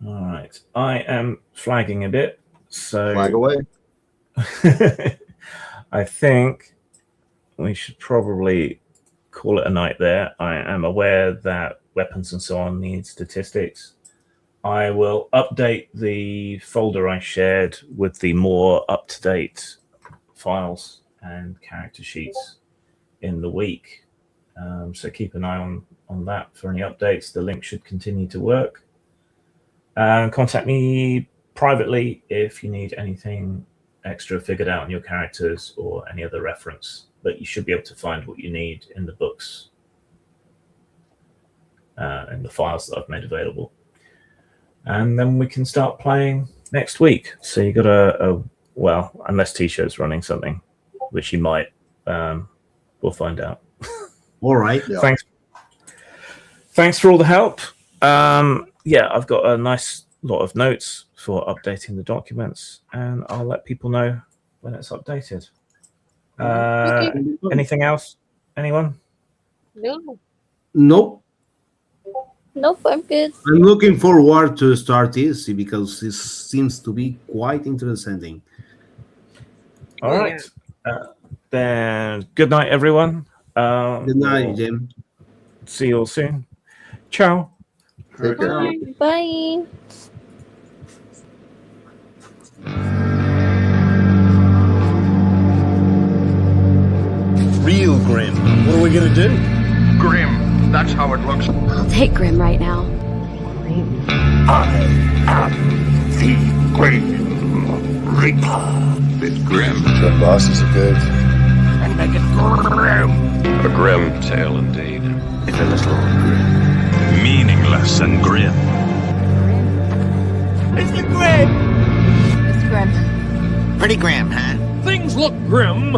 All right. I am flagging a bit. So flag away. I think we should probably call it a night there. I am aware that weapons and so on need statistics. I will update the folder I shared with the more up-to-date files and character sheets in the week. So keep an eye on that for any updates. The link should continue to work. Contact me privately if you need anything extra figured out on your characters or any other reference, but you should be able to find what you need in the books and the files that I've made available. And then we can start playing next week. So you got well, unless T-Shirt's running something, which he might, we'll find out. All right. Yeah. Thanks for all the help. I've got a nice lot of notes for updating the documents, and I'll let people know when it's updated. Anything else? Anyone? No. Nope. Nope, I'm good. I'm looking forward to start this because this seems to be quite interesting. All right. Then good night, everyone. Good night, Jim. See you all soon. Ciao. Take care. Bye. Real grim. What are we gonna do? Grim, that's how it looks. I'll take Grim right now. I am the Grim Reaper. It's grim. The bosses are good. And make it grim. A grim tale indeed. It's a little grim. Meaningless and grim. It's the Grim. It's Grim. Pretty grim, huh? Things look grim.